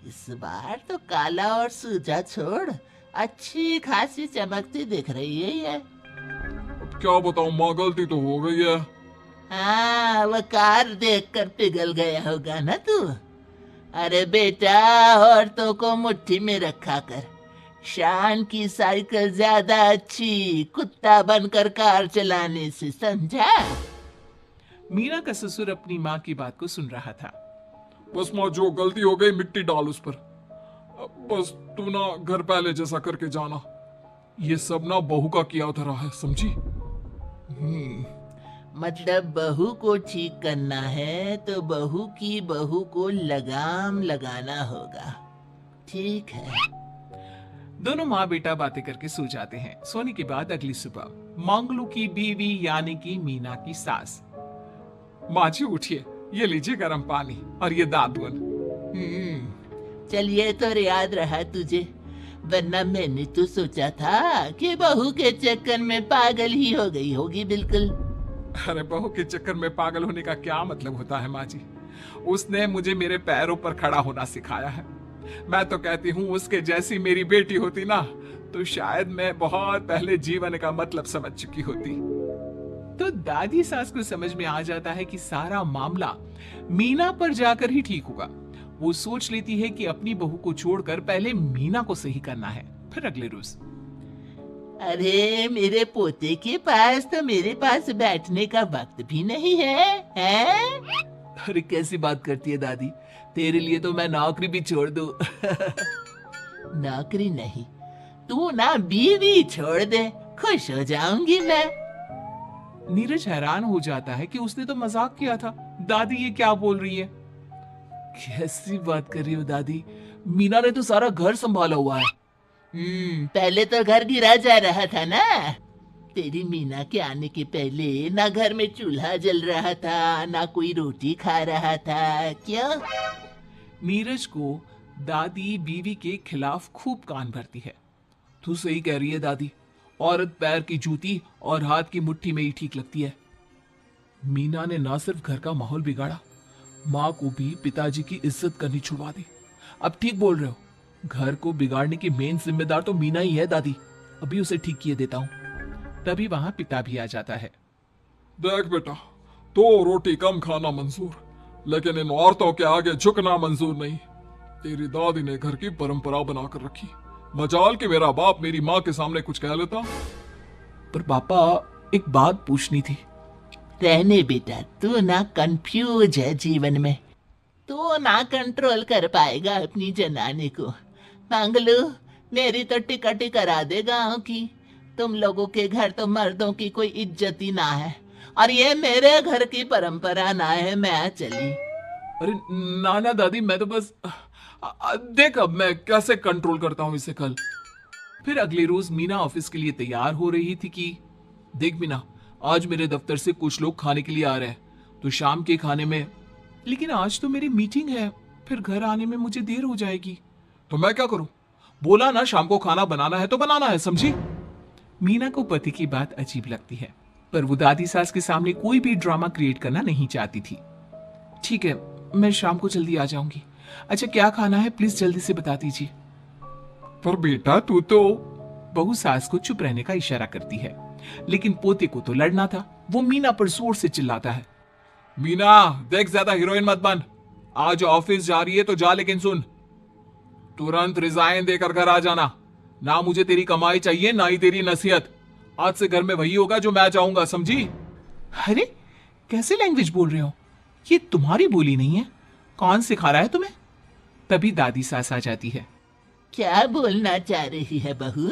इस बार तो काला और सूजा छोड़, अच्छी खासी चमकती दिख रही है ये। अब क्या बताऊं माँ, गलती तो हो गई है। हाँ, वो कार देखकर पिघल गया होगा ना तू। अरे बेटा, औरतों को मुट्ठी में रखा कर। शान की साइकिल ज्यादा अच्छी कुत्ता बनकर कार चलाने से, समझा? मीना का ससुर अपनी माँ की बात को सुन रहा था। बस माँ, जो गलती हो गई मिट्टी डाल उस पर। अब बस तू ना घर पहले जैसा करके जाना। ये सब ना बहू का किया धरा है, समझी? मतलब बहू को ठीक करना है तो बहू की बहू को लगाम लगाना होगा। ठीक है। दोनों माँ बेटा बातें करके सो जाते हैं। सोने के बाद अगली सुबह मंगलू की बीवी यानी कि मीना की सास, माँ जी उठिए, ये लीजिए गर्म पानी और ये दातुन। चलिए तो याद रहा तुझे, वरना मैंने तो सोचा था कि बहू के चक्कर में पागल ही हो गई होगी बिल्कुल। अरे बहू के चक्कर में पागल होने का क्या मतलब होता है माँ जी? उसने मुझे मेरे पैरों पर खड़ा होना सिखाया है। मैं तो कहती हूँ उसके जैसी मेरी बेटी होती ना तो शायद मैं बहुत पहले जीवन का मतलब समझ चुकी होती। तो दादी सास को समझ में आ जाता है कि सारा मामला मीना पर जाकर ही ठीक होगा। वो सोच लेती है कि अपनी बहू को छोड़कर पहले मीना को सही करना है। फिर अगले रोज, अरे मेरे पोते के पास तो मेरे पास बैठने का वक्त भी नहीं है, हैं? अरे कैसी बात करती है दादी, तेरे लिए तो मैं नौकरी भी छोड़ दूं। नौकरी नहीं, तू ना बीवी छोड़ दे, खुश हो जाऊंगी मैं। नीरज हैरान हो जाता है कि उसने तो मजाक किया था। दादी ये क्या बोल रही है? कैसी बात कर रही हो दादी? मीना ने तो सारा घर संभाला हुआ है। पहले तो घर गिरा जा रहा था ना। तेरी मीना के आने के पहले ना घर में चूल्हा जल रहा था, ना कोई रोटी खा रहा था। क्यों? नीरज को दादी बीवी के खिलाफ खूब कान भरती है। तू सही कह रही है दादी, औरत पैर की जूती और हाथ की मुट्ठी में ही ठीक लगती है। मीना ने ना सिर्फ घर का माहौल बिगाड़ा, माँ को भी पिताजी की इज्जत करनी छुड़वा दी। अब ठीक बोल रहे हो, घर को बिगाड़ने की मेन जिम्मेदार तो मीना ही है दादी। अभी उसे ठीक किए देता हूँ। तभी वहां पिता भी आ जाता है। देख बेटा, तो रोटी कम खाना मंजूर, लेकिन इन औरतों के आगे झुकना मंजूर नहीं। तेरी दादी ने घर की परंपरा बनाकर रखी, मजाल कि मेरा बाप मेरी माँ के सामने कुछ कह लेता। पर पापा, एक बात पूछनी थी। रहने बेटा, तू ना कंफ्यूज है जीवन में, तू ना कंट्रोल कर पाएगा अपनी जनाने को। मंगलू, मेरी तो टिकट ही करा दे गाँव की। तुम लोगों के घर तो मर्दों की कोई इज्जत ही ना है, और ये मेरे घर की परंपरा ना है, मैं चली। अरे नाना दादी, मैं तो बस देख अब मैं कैसे कंट्रोल करता हूँ इसे कल। फिर अगले रोज मीना ऑफिस के लिए तैयार हो रही थी कि देख मीना, आज मेरे दफ्तर से कुछ लोग खाने के लिए आ रहे हैं, तो शाम के खाने में। लेकिन आज तो मेरी मीटिंग है, फिर घर आने में मुझे देर हो जाएगी। तो मैं क्या करूं? बोला ना शाम को खाना बनाना है तो बनाना है, समझी? मीना को पति की बात अजीब लगती है, पर वो दादी सास के सामने कोई भी ड्रामा क्रिएट करना नहीं चाहती थी। ठीक है, मैं शाम को जल्दी आ जाऊंगी। अच्छा, क्या खाना है प्लीज जल्दी से बता दीजिए। पर बेटा तू तो। बहू सास को चुप रहने का इशारा करती है, लेकिन पोते को तो लड़ना था। वो मीना पर जोर से चिल्लाता है। मीना देख, ज्यादा हीरोइन मत बन। आज ऑफिस जा रही है तो जा, लेकिन सुन, तुरंत रिजाइन देकर घर आ जाना। ना मुझे तेरी कमाई चाहिए, ना ही तेरी नसीहत। आज से घर में वही होगा जो मैं चाहूंगा, समझी? अरे कैसे लैंग्वेज बोल रहे हो? ये तुम्हारी बोली नहीं है, कौन सिखा रहा है तुम्हें? तभी दादी सास आ जाती है। क्या बोलना चाह रही है बहू?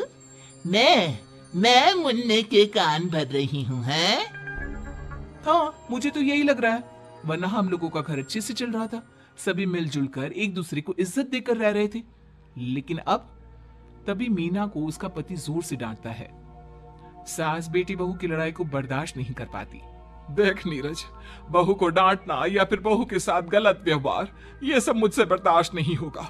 मैं मुन्ने के कान भर रही हूँ, हैं? हाँ, मुझे तो यही लग रहा है, वरना हम लोगों का घर अच्छे से चल रहा था, सभी मिलजुल कर एक दूसरे को इज्जत देकर रह रहे थे। लेकिन अब तभी मीना को उसका पति जोर से डांटता है। सास बेटी बहू की लड़ाई को बर्दाश्त नहीं कर पाती। देख नीरज, बहू को डांटना या फिर बहू के साथ गलत व्यवहार, ये सब मुझसे बर्दाश्त नहीं होगा।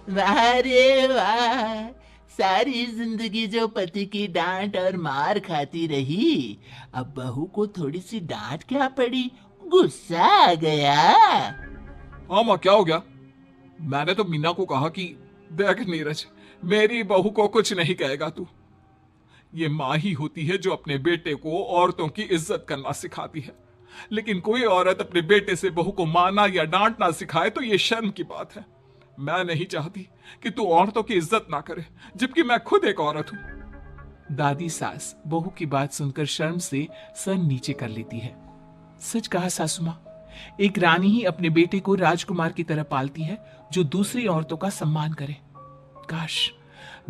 वाह रे वाह, सारी जिंदगी जो पति की डांट और मार खाती रही, अब बहू को थोड़ी सी डांट क्या पड़ी, गुस्सा आ गया। हाँ माँ, क्या हो गया? मैंने तो मीना को कहा कि देख नीरज, मेरी बहू को कुछ नहीं कहेगा तू। ये माँ ही होती है जो अपने बेटे को औरतों की इज्जत करना सिखाती है, लेकिन कोई औरत अपने बेटे से बहू को मारना या डांटना सिखाए तो ये शर्म की बात है। मैं नहीं चाहती कि तू औरतों की इज्जत ना करे, जबकि मैं खुद एक औरत हूं। दादी सास बहू की बात सुनकर शर्म से सर नीचे कर लेती है। सच कहा सासू माँ, एक रानी ही अपने बेटे को राजकुमार की तरह पालती है, जो दूसरी औरतों का सम्मान करे। काश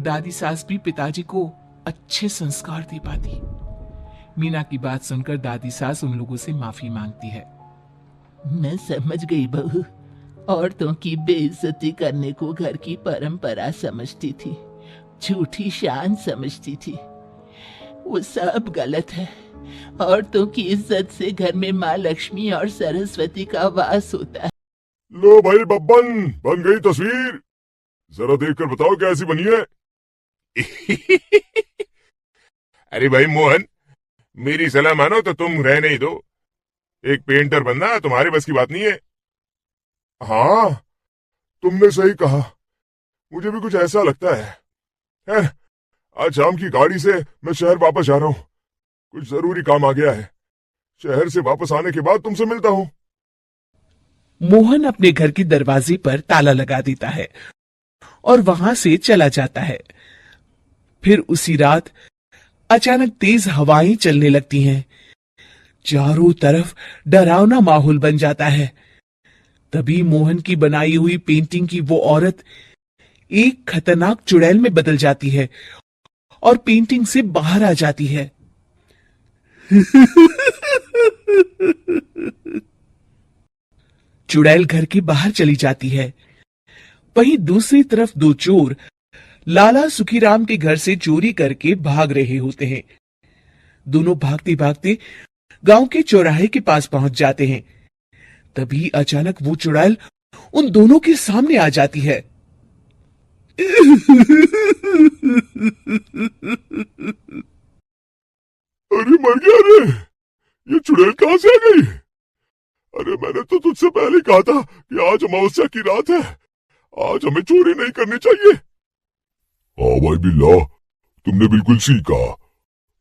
दादी सास भी पिताजी को अच्छे संस्कार दे पाती। मीना की बात सुनकर दादी सास उन लोगों से माफी मांगती है। मैं समझ गई बहू, औरतों की बेइज्जती करने को घर की परंपरा समझती थी, झूठी शान समझती थी। वो सब गलत है। औरतों की इज्जत से घर में माँ लक्ष्मी और सरस्वती का वास होता है। लो भाई बब्बन, बन गई तस्वीर। जरा देखकर बताओ कैसी बनी है। अरे भाई मोहन, मेरी सलाह मानो तो तुम रहने ही दो। एक पेंटर बनना तुम्हारे बस की बात नहीं है। हाँ, तुमने सही कहा, मुझे भी कुछ ऐसा लगता है। आज शाम की गाड़ी से मैं शहर वापस जा रहा हूँ, कुछ जरूरी काम आ गया है। शहर से वापस आने के बाद तुमसे मिलता हूँ। मोहन अपने घर के दरवाजे पर ताला लगा देता है और वहां से चला जाता है। फिर उसी रात अचानक तेज हवाएं चलने लगती हैं। चारों तरफ डरावना माहौल बन जाता है। तभी मोहन की बनाई हुई पेंटिंग की वो औरत एक खतरनाक चुड़ैल में बदल जाती है और पेंटिंग से बाहर आ जाती है। चुड़ैल घर के बाहर चली जाती है। वहीं दूसरी तरफ दो चोर लाला सुखीराम के घर से चोरी करके भाग रहे होते हैं। दोनों भागते भागते गांव के चौराहे के पास पहुंच जाते हैं। तभी अचानक वो चुड़ैल उन दोनों के सामने आ जाती है। अरे मर गया रे, ये चुड़ैल कहां से आ गई? अरे मैंने तो तुझसे पहले कहा था कि आज अमावस्या की रात है, आज हमें चोरी नहीं करनी चाहिए। हाँ भाई बिल्ला, तुमने बिल्कुल सही कहा।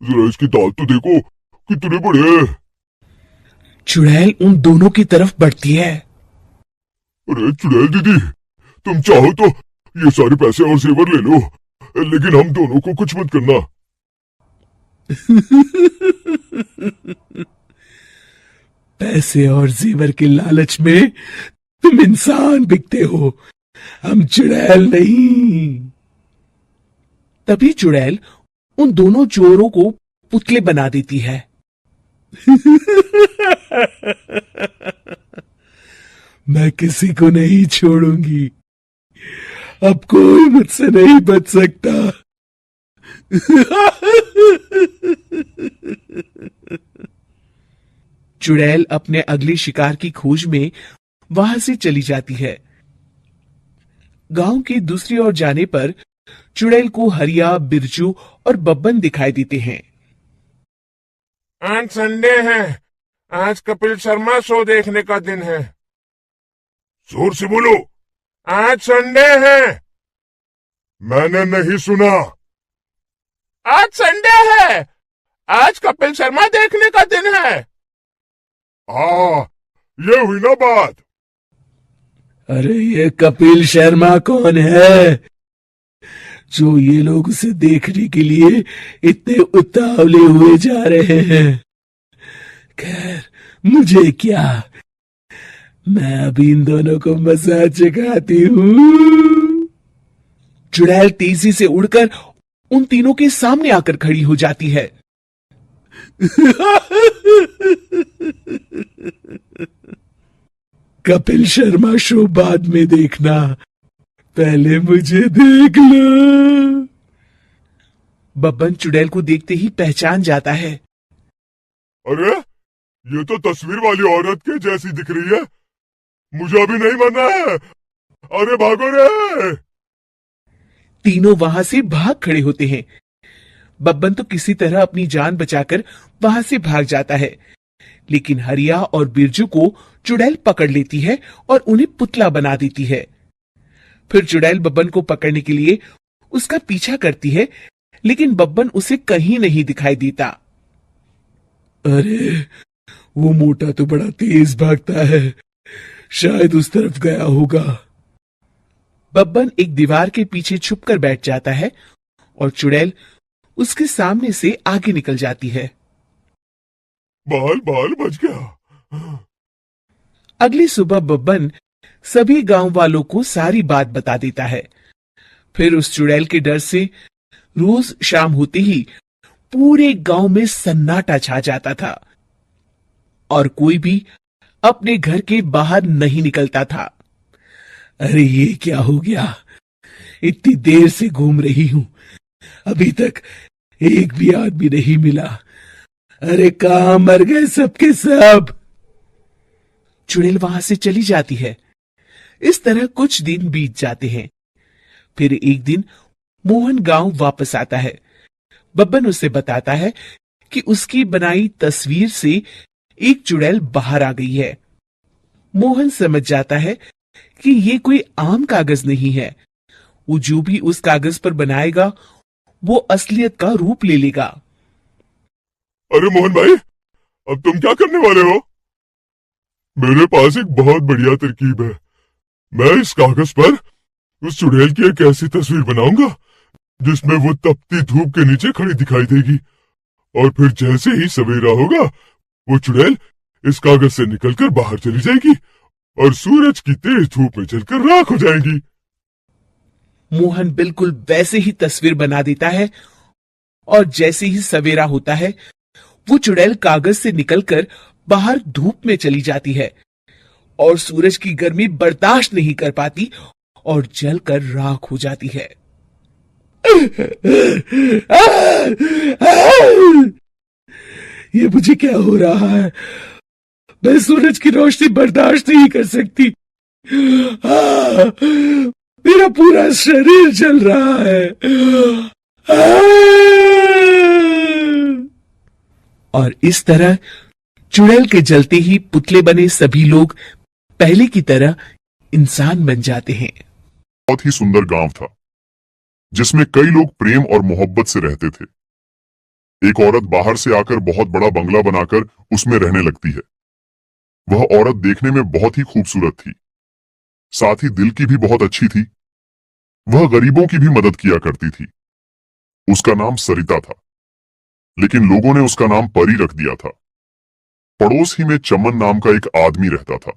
जरा इसके दांत तो देखो, कितने बड़े हैं। चुड़ैल उन दोनों की तरफ बढ़ती है। अरे चुड़ैल दीदी, तुम चाहो तो ये सारे पैसे और जेवर ले लो, लेकिन हम दोनों को कुछ मत करना। पैसे और जेवर के लालच में तुम इंसान बिकते हो, हम चुड़ैल नहीं। तभी चुड़ैल उन दोनों चोरों को पुतले बना देती है। मैं किसी को नहीं छोड़ूंगी, अब कोई मुझसे नहीं बच सकता। चुड़ैल अपने अगले शिकार की खोज में वहां से चली जाती है। गांव की दूसरी ओर जाने पर चुड़ैल को हरिया, बिरजू और बब्बन दिखाई देते हैं। आज संडे है, आज कपिल शर्मा शो देखने का दिन है। जोर से बोलो, आज संडे है। मैंने नहीं सुना। आज संडे है, आज कपिल शर्मा देखने का दिन है। हाँ, ये हुई ना बात। अरे ये कपिल शर्मा कौन है जो ये लोग उसे देखने के लिए इतने उतावले हुए जा रहे हैं? खैर, मुझे क्या, मैं अभी इन दोनों को मजा चखाती हूँ। चुड़ैल तेजी से उड़कर उन तीनों के सामने आकर खड़ी हो जाती है। कपिल शर्मा शो बाद में देखना, पहले मुझे देख लो। बब्बन चुड़ैल को देखते ही पहचान जाता है। अरे ये तो तस्वीर वाली औरत के जैसी दिख रही है, मुझे अभी नहीं मरना है। अरे भागो रे। तीनों वहां से भाग खड़े होते हैं। बब्बन तो किसी तरह अपनी जान बचाकर वहां से भाग जाता है, लेकिन हरिया और बिरजू को चुड़ैल पकड़ लेती है और उन्हें पुतला बना देती है। फिर चुड़ैल बब्बन को पकड़ने के लिए उसका पीछा करती है, लेकिन बब्बन उसे कहीं नहीं दिखाई देता। अरे वो मोटा तो बड़ा तेज भागता है, शायद उस तरफ गया होगा। बब्बन एक दीवार के पीछे छुपकर बैठ जाता है और चुड़ैल उसके सामने से आगे निकल जाती है। बाल बाल बच गया। अगली सुबह बब्बन सभी गांव वालों को सारी बात बता देता है। फिर उस चुड़ैल के डर से रोज शाम होते ही पूरे गांव में सन्नाटा छा जाता था और कोई भी अपने घर के बाहर नहीं निकलता था। अरे ये क्या हो गया, इतनी देर से घूम रही हूं, अभी तक एक भी आदमी नहीं मिला। अरे कहां मर गए सबके सब। चुड़ैल वहां से चली जाती है। इस तरह कुछ दिन बीत जाते हैं। फिर एक दिन मोहन गांव वापस आता है। बब्बन उसे बताता है कि उसकी बनाई तस्वीर से एक चुड़ैल बाहर आ गई है। मोहन समझ जाता है कि ये कोई आम कागज नहीं है, वो जो भी उस कागज पर बनाएगा वो असलियत का रूप ले लेगा। अरे मोहन भाई, अब तुम क्या करने वाले हो? मेरे पास एक बहुत बढ़िया तरकीब है। मैं इस कागज पर उस चुड़ैल की एक ऐसी तस्वीर बनाऊंगा जिसमें वो तपती धूप के नीचे खड़ी दिखाई देगी, और फिर जैसे ही सवेरा होगा वो चुड़ैल इस कागज से निकलकर बाहर चली जाएगी और सूरज की तेज धूप में जलकर राख हो जाएगी। मोहन बिल्कुल वैसे ही तस्वीर बना देता है और जैसे ही सवेरा होता है वो चुड़ैल कागज से निकलकर बाहर धूप में चली जाती है और सूरज की गर्मी बर्दाश्त नहीं कर पाती और जलकर राख हो जाती है। ये मुझे क्या हो रहा है? मैं सूरज की रोशनी बर्दाश्त नहीं कर सकती। मेरा पूरा शरीर जल रहा है। और इस तरह चुड़ैल के जलते ही पुतले बने सभी लोग पहले की तरह इंसान बन जाते हैं। बहुत ही सुंदर गांव था जिसमें कई लोग प्रेम और मोहब्बत से रहते थे। एक औरत बाहर से आकर बहुत बड़ा बंगला बनाकर उसमें रहने लगती है। वह औरत देखने में बहुत ही खूबसूरत थी, साथ ही दिल की भी बहुत अच्छी थी। वह गरीबों की भी मदद किया करती थी। उसका नाम सरिता था, लेकिन लोगों ने उसका नाम परी रख दिया था। पड़ोस ही में चमन नाम का एक आदमी रहता था,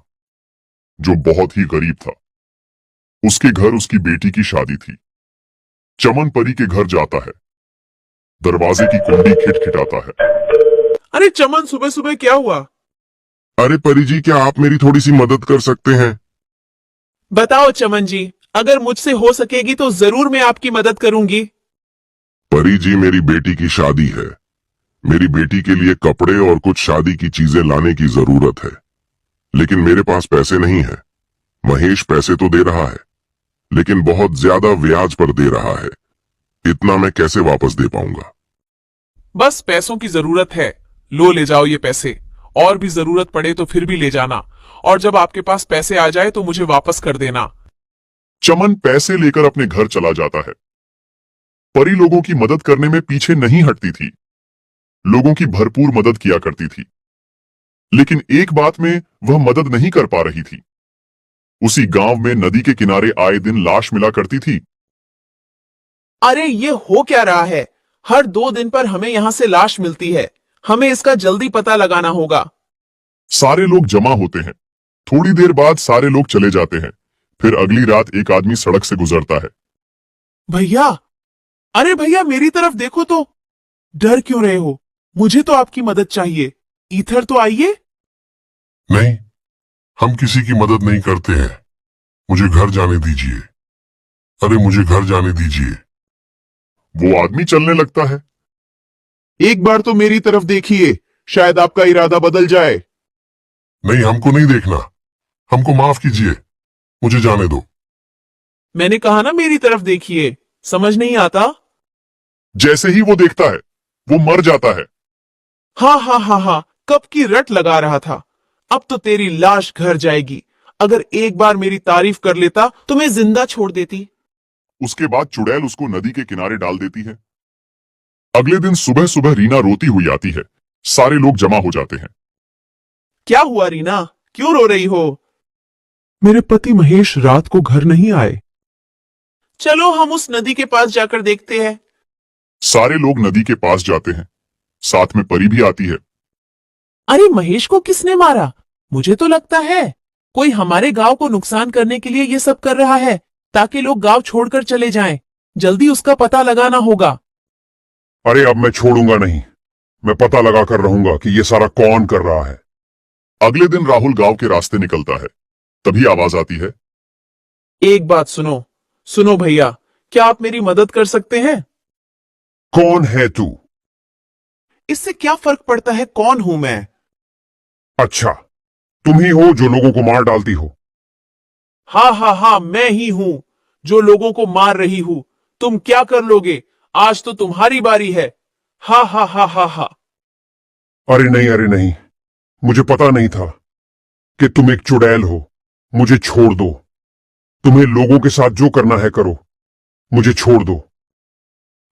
जो बहुत ही गरीब था। उसके घर उसकी बेटी की शादी थी। चमन परी के घर जाता है, दरवाजे की कुंडी खिटखिटाता है। अरे चमन, सुबह सुबह क्या हुआ? अरे परी जी, क्या आप मेरी थोड़ी सी मदद कर सकते हैं? बताओ चमन जी, अगर मुझसे हो सकेगी तो जरूर मैं आपकी मदद करूंगी। परी जी, मेरी बेटी की शादी है। मेरी बेटी के लिए कपड़े और कुछ शादी की चीजें लाने की जरूरत है, लेकिन मेरे पास पैसे नहीं है। महेश पैसे तो दे रहा है, लेकिन बहुत ज्यादा ब्याज पर दे रहा है। इतना मैं कैसे वापस दे पाऊंगा? बस पैसों की जरूरत है, लो ले जाओ ये पैसे। और भी जरूरत पड़े तो फिर भी ले जाना, और जब आपके पास पैसे आ जाए तो मुझे वापस कर देना। चमन पैसे लेकर अपने घर चला जाता है। परी लोगों की मदद करने में पीछे नहीं हटती थी, लोगों की भरपूर मदद किया करती थी। लेकिन एक बात में वह मदद नहीं कर पा रही थी। उसी गांव में नदी के किनारे आए दिन लाश मिला करती थी। अरे ये हो क्या रहा है? हर 2 दिन पर हमें यहाँ से लाश मिलती है। हमें इसका जल्दी पता लगाना होगा। सारे लोग जमा होते हैं। थोड़ी देर बाद सारे लोग चले जाते हैं। फिर अगली रात एक आदमी सड़क से गुजरता है। भैया, अरे भैया मेरी तरफ देखो तो। डर क्यों रहे हो? मुझे तो आपकी मदद चाहिए। इधर तो आइए। नहीं, हम किसी की मदद नहीं करते हैं। मुझे घर जाने दीजिए। अरे मुझे घर जाने दीजिए। वो आदमी चलने लगता है। एक बार तो मेरी तरफ देखिए, शायद आपका इरादा बदल जाए। नहीं, हमको नहीं देखना। हमको माफ कीजिए, मुझे जाने दो। मैंने कहा ना मेरी तरफ देखिए, समझ नहीं आता? जैसे ही वो देखता है, वो मर जाता है। हाँ हाँ हाँ हाँ, कब की रट लगा रहा था। अब तो तेरी लाश घर जाएगी। अगर एक बार मेरी तारीफ कर लेता तो मैं जिंदा छोड़ देती। उसके बाद चुड़ैल उसको नदी के किनारे डाल देती है। अगले दिन सुबह सुबह रीना रोती हुई आती है। सारे लोग जमा हो जाते हैं। क्या हुआ रीना, क्यों रो रही हो? मेरे पति महेश रात को घर नहीं आए। चलो हम उस नदी के पास जाकर देखते हैं। सारे लोग नदी के पास जाते हैं। साथ में परी भी आती है। अरे महेश को किसने मारा? मुझे तो लगता है कोई हमारे गांव को नुकसान करने के लिए ये सब कर रहा है, ताकि लोग गांव छोड़कर चले जाएं। जल्दी उसका पता लगाना होगा। अरे अब मैं छोड़ूंगा नहीं। मैं पता लगा कर रहूंगा कि ये सारा कौन कर रहा है। अगले दिन राहुल गांव के रास्ते निकलता है। तभी आवाज आती है। एक बात सुनो। सुनो भैया, क्या आप मेरी मदद कर सकते हैं? कौन है तू? इससे क्या फर्क पड़ता है कौन हूं मैं? अच्छा, तुम ही हो जो लोगों को मार डालती हो। हाँ हाँ हाँ, मैं ही हूं जो लोगों को मार रही हूं। तुम क्या कर लोगे? आज तो तुम्हारी बारी है। हा हा हा हा हा। अरे नहीं, मुझे पता नहीं था कि तुम एक चुड़ैल हो। मुझे छोड़ दो। तुम्हें लोगों के साथ जो करना है करो। मुझे छोड़ दो।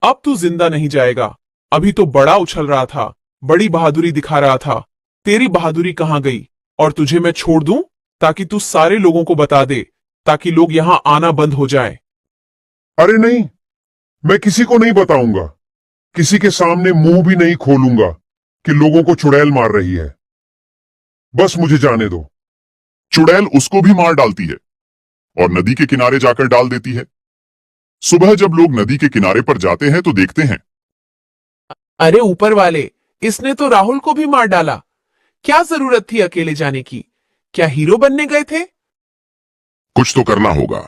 अब तू जिंदा नहीं जाएगा। अभी तो बड़ा उछल रहा था, बड़ी बहादुरी दिखा रहा था। तेरी बहादुरी कहां गई? और तुझे मैं छोड़ दूं ताकि तू सारे लोगों को बता दे, ताकि लोग यहां आना बंद हो जाए। अरे नहीं, मैं किसी को नहीं बताऊंगा। किसी के सामने मुंह भी नहीं खोलूंगा कि लोगों को चुड़ैल मार रही है। बस मुझे जाने दो। चुड़ैल उसको भी मार डालती है और नदी के किनारे जाकर डाल देती है। सुबह जब लोग नदी के किनारे पर जाते हैं तो देखते हैं। अरे ऊपर वाले, इसने तो राहुल को भी मार डाला। क्या जरूरत थी अकेले जाने की? क्या हीरो बनने गए थे? कुछ तो करना होगा।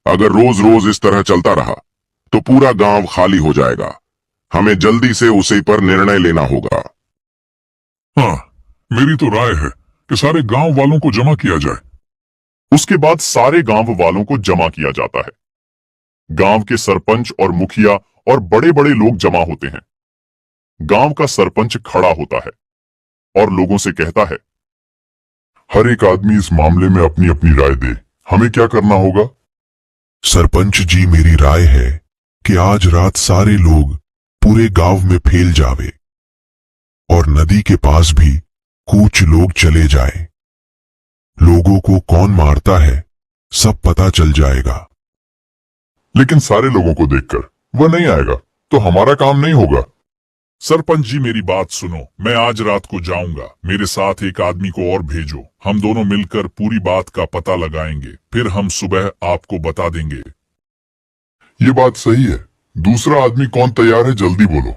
अगर रोज रोज इस तरह चलता रहा तो पूरा गांव खाली हो जाएगा। हमें जल्दी से उसी पर निर्णय लेना होगा। हाँ, मेरी तो राय है कि सारे गांव वालों को जमा किया जाए। उसके बाद सारे गांव वालों को जमा किया जाता है। गांव के सरपंच और मुखिया और बड़े बड़े लोग जमा होते हैं। गांव का सरपंच खड़ा होता है और लोगों से कहता है, हर एक आदमी इस मामले में अपनी अपनी राय दे। हमें क्या करना होगा? सरपंच जी, मेरी राय है कि आज रात सारे लोग पूरे गांव में फैल जावे और नदी के पास भी कुछ लोग चले जाएं। लोगों को कौन मारता है सब पता चल जाएगा। लेकिन सारे लोगों को देखकर वह नहीं आएगा तो हमारा काम नहीं होगा। सरपंच जी मेरी बात सुनो, मैं आज रात को जाऊंगा, मेरे साथ एक आदमी को और भेजो, हम दोनों मिलकर पूरी बात का पता लगाएंगे, फिर हम सुबह आपको बता देंगे। ये बात सही है, दूसरा आदमी कौन तैयार है जल्दी बोलो।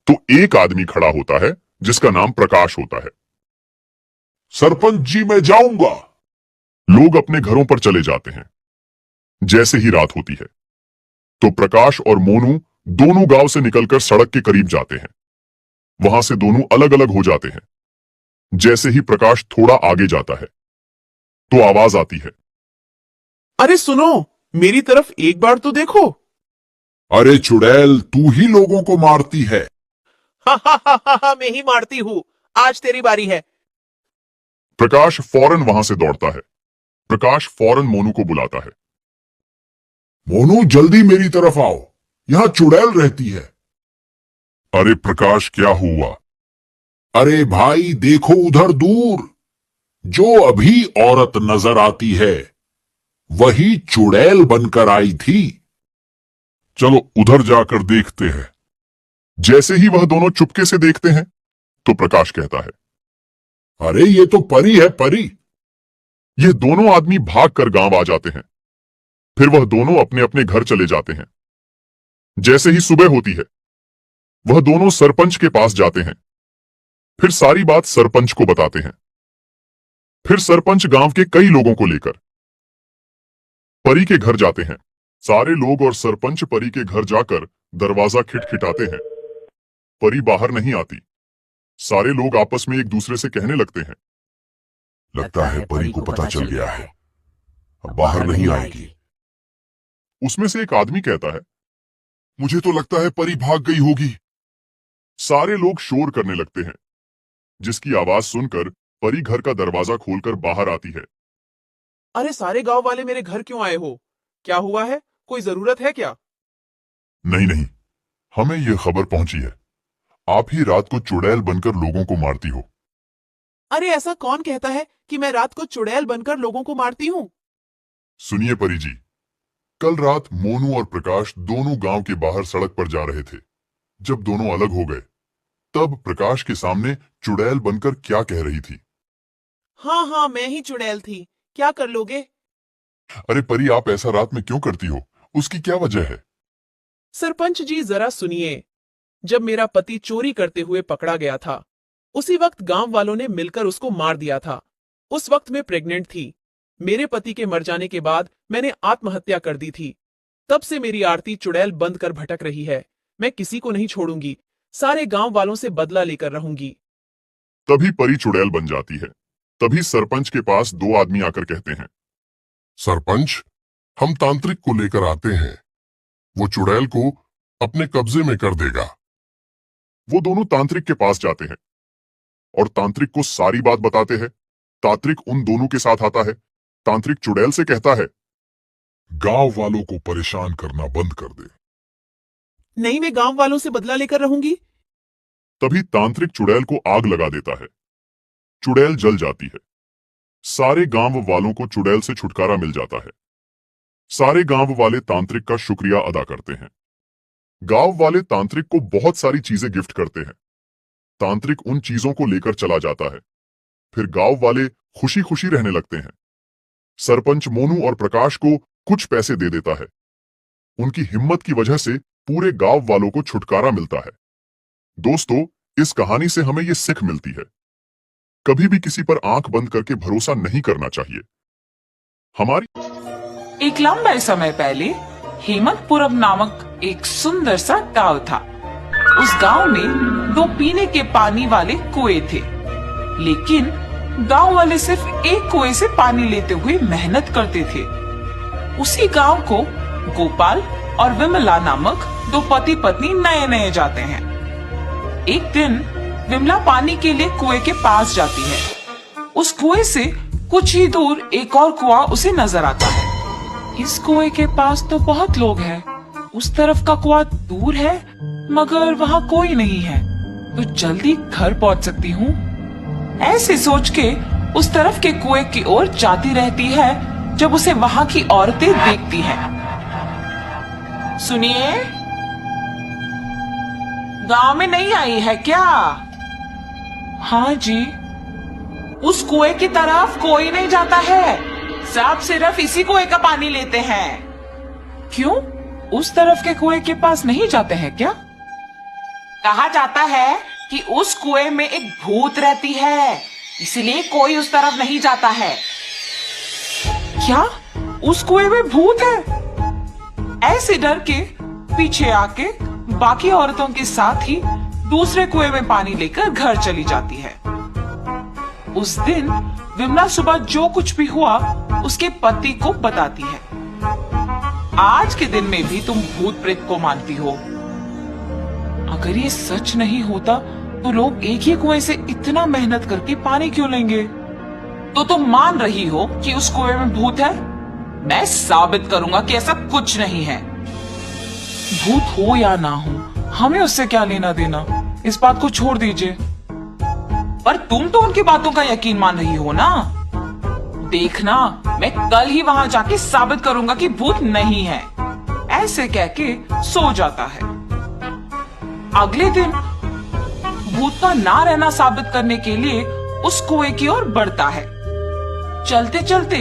तो एक आदमी खड़ा होता है जिसका नाम प्रकाश होता है। सरपंच जी मैं जाऊंगा। लोग अपने घरों पर चले जाते हैं। जैसे ही रात होती है तो प्रकाश और मोनू दोनों गांव से निकलकर सड़क के करीब जाते हैं। वहां से दोनों अलग अलग हो जाते हैं। जैसे ही प्रकाश थोड़ा आगे जाता है तो आवाज आती है, अरे सुनो, मेरी तरफ एक बार तो देखो। अरे चुड़ैल, तू ही लोगों को मारती है। हा, मैं ही मारती हूँ, आज तेरी बारी है। प्रकाश फौरन वहां से दौड़ता है। प्रकाश फौरन मोनू को बुलाता है। मोनू जल्दी मेरी तरफ आओ, यहां चुड़ैल रहती है। अरे प्रकाश क्या हुआ? अरे भाई देखो उधर दूर, जो अभी औरत नजर आती है वही चुड़ैल बनकर आई थी। चलो उधर जाकर देखते हैं। जैसे ही वह दोनों चुपके से देखते हैं तो प्रकाश कहता है, अरे ये तो परी है, परी। ये दोनों आदमी भागकर गांव आ जाते हैं। फिर वह दोनों अपने अपने घर चले जाते हैं। जैसे ही सुबह होती है वह दोनों सरपंच के पास जाते हैं। फिर सारी बात सरपंच को बताते हैं। फिर सरपंच गांव के कई लोगों को लेकर परी के घर जाते हैं। सारे लोग और सरपंच परी के घर जाकर दरवाजा खिटखिटाते हैं। परी बाहर नहीं आती। सारे लोग आपस में एक दूसरे से कहने लगते हैं, लगता है परी को पता चल गया है, अब बाहर नहीं आएगी। उसमें से एक आदमी कहता है, मुझे तो लगता है परी भाग गई होगी। सारे लोग शोर करने लगते हैं, जिसकी आवाज सुनकर परी घर का दरवाजा खोलकर बाहर आती है। अरे सारे गांव वाले मेरे घर क्यों आए हो? क्या हुआ है? कोई जरूरत है क्या? नहीं नहीं, हमें यह खबर पहुंची है, आप ही रात को चुड़ैल बनकर लोगों को मारती हो। अरे ऐसा कौन कहता है कि मैं रात को चुड़ैल बनकर लोगों को मारती हूँ? सुनिए परी जी, कल रात मोनू और प्रकाश दोनों गांव के बाहर सड़क पर जा रहे थे। जब दोनों अलग हो गए तब प्रकाश के सामने चुड़ैल बनकर क्या कह रही थी। हाँ, मैं ही चुड़ैल थी, क्या कर लोगे? अरे परी, आप ऐसा रात में क्यों करती हो? उसकी क्या वजह है? सरपंच जी जरा सुनिए। जब मेरा पति चोरी करते हुए पकड़ा गया था, उसी वक्त गांव वालों ने मिलकर उसको मार दिया था। उस वक्त मैं प्रेग्नेंट थी। मेरे पति के मर जाने के बाद मैंने आत्महत्या कर दी थी। तब से मेरी आरती चुड़ैल बंद कर भटक रही है। मैं किसी को नहीं छोड़ूंगी, सारे गांव वालों से बदला लेकर रहूंगी। तभी परी चुड़ैल बन जाती है। तभी सरपंच के पास दो आदमी आकर कहते हैं, सरपंच, हम तांत्रिक को लेकर आते हैं, वो चुड़ैल को अपने कब्जे में कर देगा। वो दोनों तांत्रिक के पास जाते हैं और तांत्रिक को सारी बात बताते हैं। तांत्रिक उन दोनों के साथ आता है। तांत्रिक चुड़ैल से कहता है, गांव वालों को परेशान करना बंद कर दे। नहीं, मैं गांव वालों से बदला लेकर रहूंगी। तभी तांत्रिक चुड़ैल को आग लगा देता है। चुड़ैल जल जाती है। सारे गांव वालों को चुड़ैल से छुटकारा मिल जाता है। सारे गांव वाले तांत्रिक का शुक्रिया अदा करते हैं। गांव वाले तांत्रिक को बहुत सारी चीजें गिफ्ट करते हैं। तांत्रिक उन चीजों को लेकर चला जाता है। फिर गांव वाले खुशी खुशी रहने लगते हैं। सरपंच मोनू और प्रकाश को कुछ पैसे दे देता है। उनकी हिम्मत की वजह से पूरे गांव वालों को छुटकारा मिलता है। दोस्तों, इस कहानी से हमें यह सीख मिलती है, कभी भी किसी पर आंख बंद करके भरोसा नहीं करना चाहिए। हमारी एक लंबे समय पहले हेमंतपुरम नामक एक सुंदर सा गांव था। उस गांव में 2 पीने के पानी वाले कुएं थे, लेकिन गांव वाले सिर्फ एक कुएं से पानी लेते हुए मेहनत करते थे। उसी गांव को गोपाल और विमला नामक 2 पति पत्नी नए नए जाते हैं। एक दिन विमला पानी के लिए कुएं के पास जाती है। उस कुएं से कुछ ही दूर एक और कुआं उसे नजर आता है। इस कुएं के पास तो बहुत लोग हैं, उस तरफ का कुआं दूर है मगर वहाँ कोई नहीं है। तो जल्दी घर पहुंच सकती हूँ। ऐसे सोच के उस तरफ के कुएं की ओर जाती रहती है जब उसे वहां की औरतें देखती हैं। सुनिए, गांव में नहीं आई है क्या? हाँ जी। उस कुएं की तरफ कोई नहीं जाता है, सब सिर्फ इसी कुएं का पानी लेते हैं। क्यों? उस तरफ के कुएं के पास नहीं जाते हैं क्या? कहा जाता है कि उस कुएं में एक भूत रहती है, इसलिए कोई उस तरफ नहीं जाता है। क्या उस कुएं में भूत है? ऐसे डर के पीछे आके बाकी औरतों के साथ ही दूसरे कुएं में पानी लेकर घर चली जाती है। उस दिन विमला सुबह जो कुछ भी हुआ उसके पति को बताती है। आज के दिन में भी तुम भूत प्रेत को मानती हो। अगर ये सच नहीं होता तो लोग एक ही कुएं से इतना मेहनत करके पानी क्यों लेंगे? तो तुम मान रही हो कि उस कुएं में भूत है? मैं साबित करूंगा कि ऐसा कुछ नहीं है। भूत हो या ना हो, हमें उससे क्या लेना देना, इस बात को छोड़ दीजिए। पर तुम तो उनकी बातों का यकीन मान रही हो ना? देखना, मैं कल ही वहां जाके साबित करूंगा कि भूत नहीं है। ऐसे कह के सो जाता है। अगले दिन भूत का ना रहना साबित करने के लिए उस कुएं की ओर बढ़ता है। चलते चलते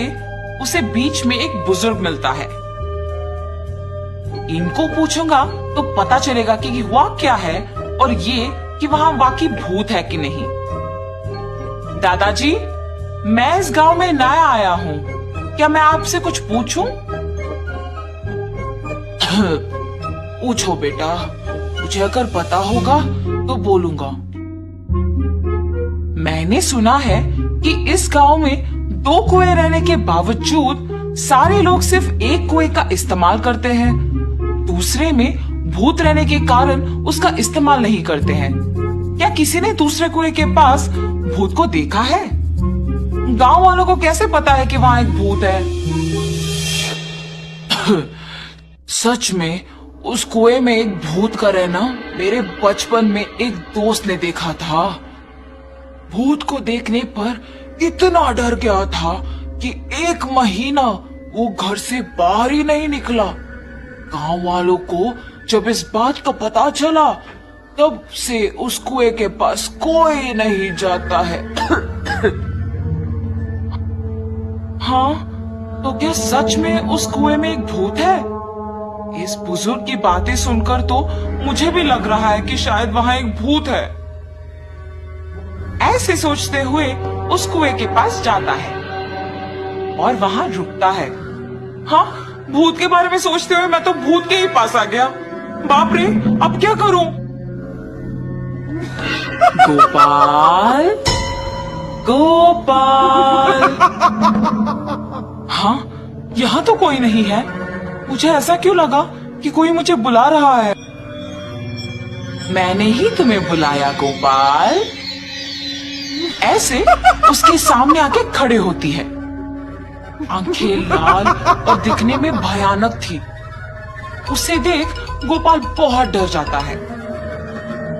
उसे बीच में एक बुजुर्ग मिलता है। इनको पूछूंगा तो पता चलेगा कि हुआ क्या है और ये कि वहां वाकई भूत है कि नहीं। दादाजी, मैं इस गांव में नया आया हूँ, क्या मैं आपसे कुछ पूछूं? पूछो बेटा, मुझे अगर पता होगा तो बोलूंगा। मैंने सुना है कि इस गांव में 2 कुएं रहने के बावजूद सारे लोग सिर्फ एक कुएं का इस्तेमाल करते हैं, दूसरे में भूत रहने के कारण उसका इस्तेमाल नहीं करते हैं। क्या किसी ने दूसरे कुएं के पास भूत को देखा है? गांव वालों को कैसे पता है कि वहां एक भूत है? सच में उस कुएं में एक भूत का रहना मेरे बचपन में एक दोस्त ने देखा था। भूत को देखने पर इतना डर गया था कि 1 महीना वो घर से बाहर ही नहीं निकला। गांव वालों को जब इस बात का पता चला तब से उस कुएं के पास कोई नहीं जाता है। हाँ, तो क्या सच में उस कुएं में एक भूत है? इस बुजुर्ग की बातें सुनकर तो मुझे भी लग रहा है कि शायद वहां एक भूत है। ऐसे सोचते हुए उस कुएं के पास जाता है और वहां रुकता है। हाँ, भूत के बारे में सोचते हुए मैं तो भूत के ही पास आ गया। बाप रे, अब क्या करूं? गोपाल, गोपाल। हाँ, यहाँ तो कोई नहीं है। मुझे ऐसा क्यों लगा कि कोई मुझे बुला रहा है? मैंने ही तुम्हें बुलाया गोपाल। ऐसे उसके सामने आके खड़े होती है। आंखें लाल और दिखने में भयानक थी। उसे देख गोपाल बहुत डर जाता है।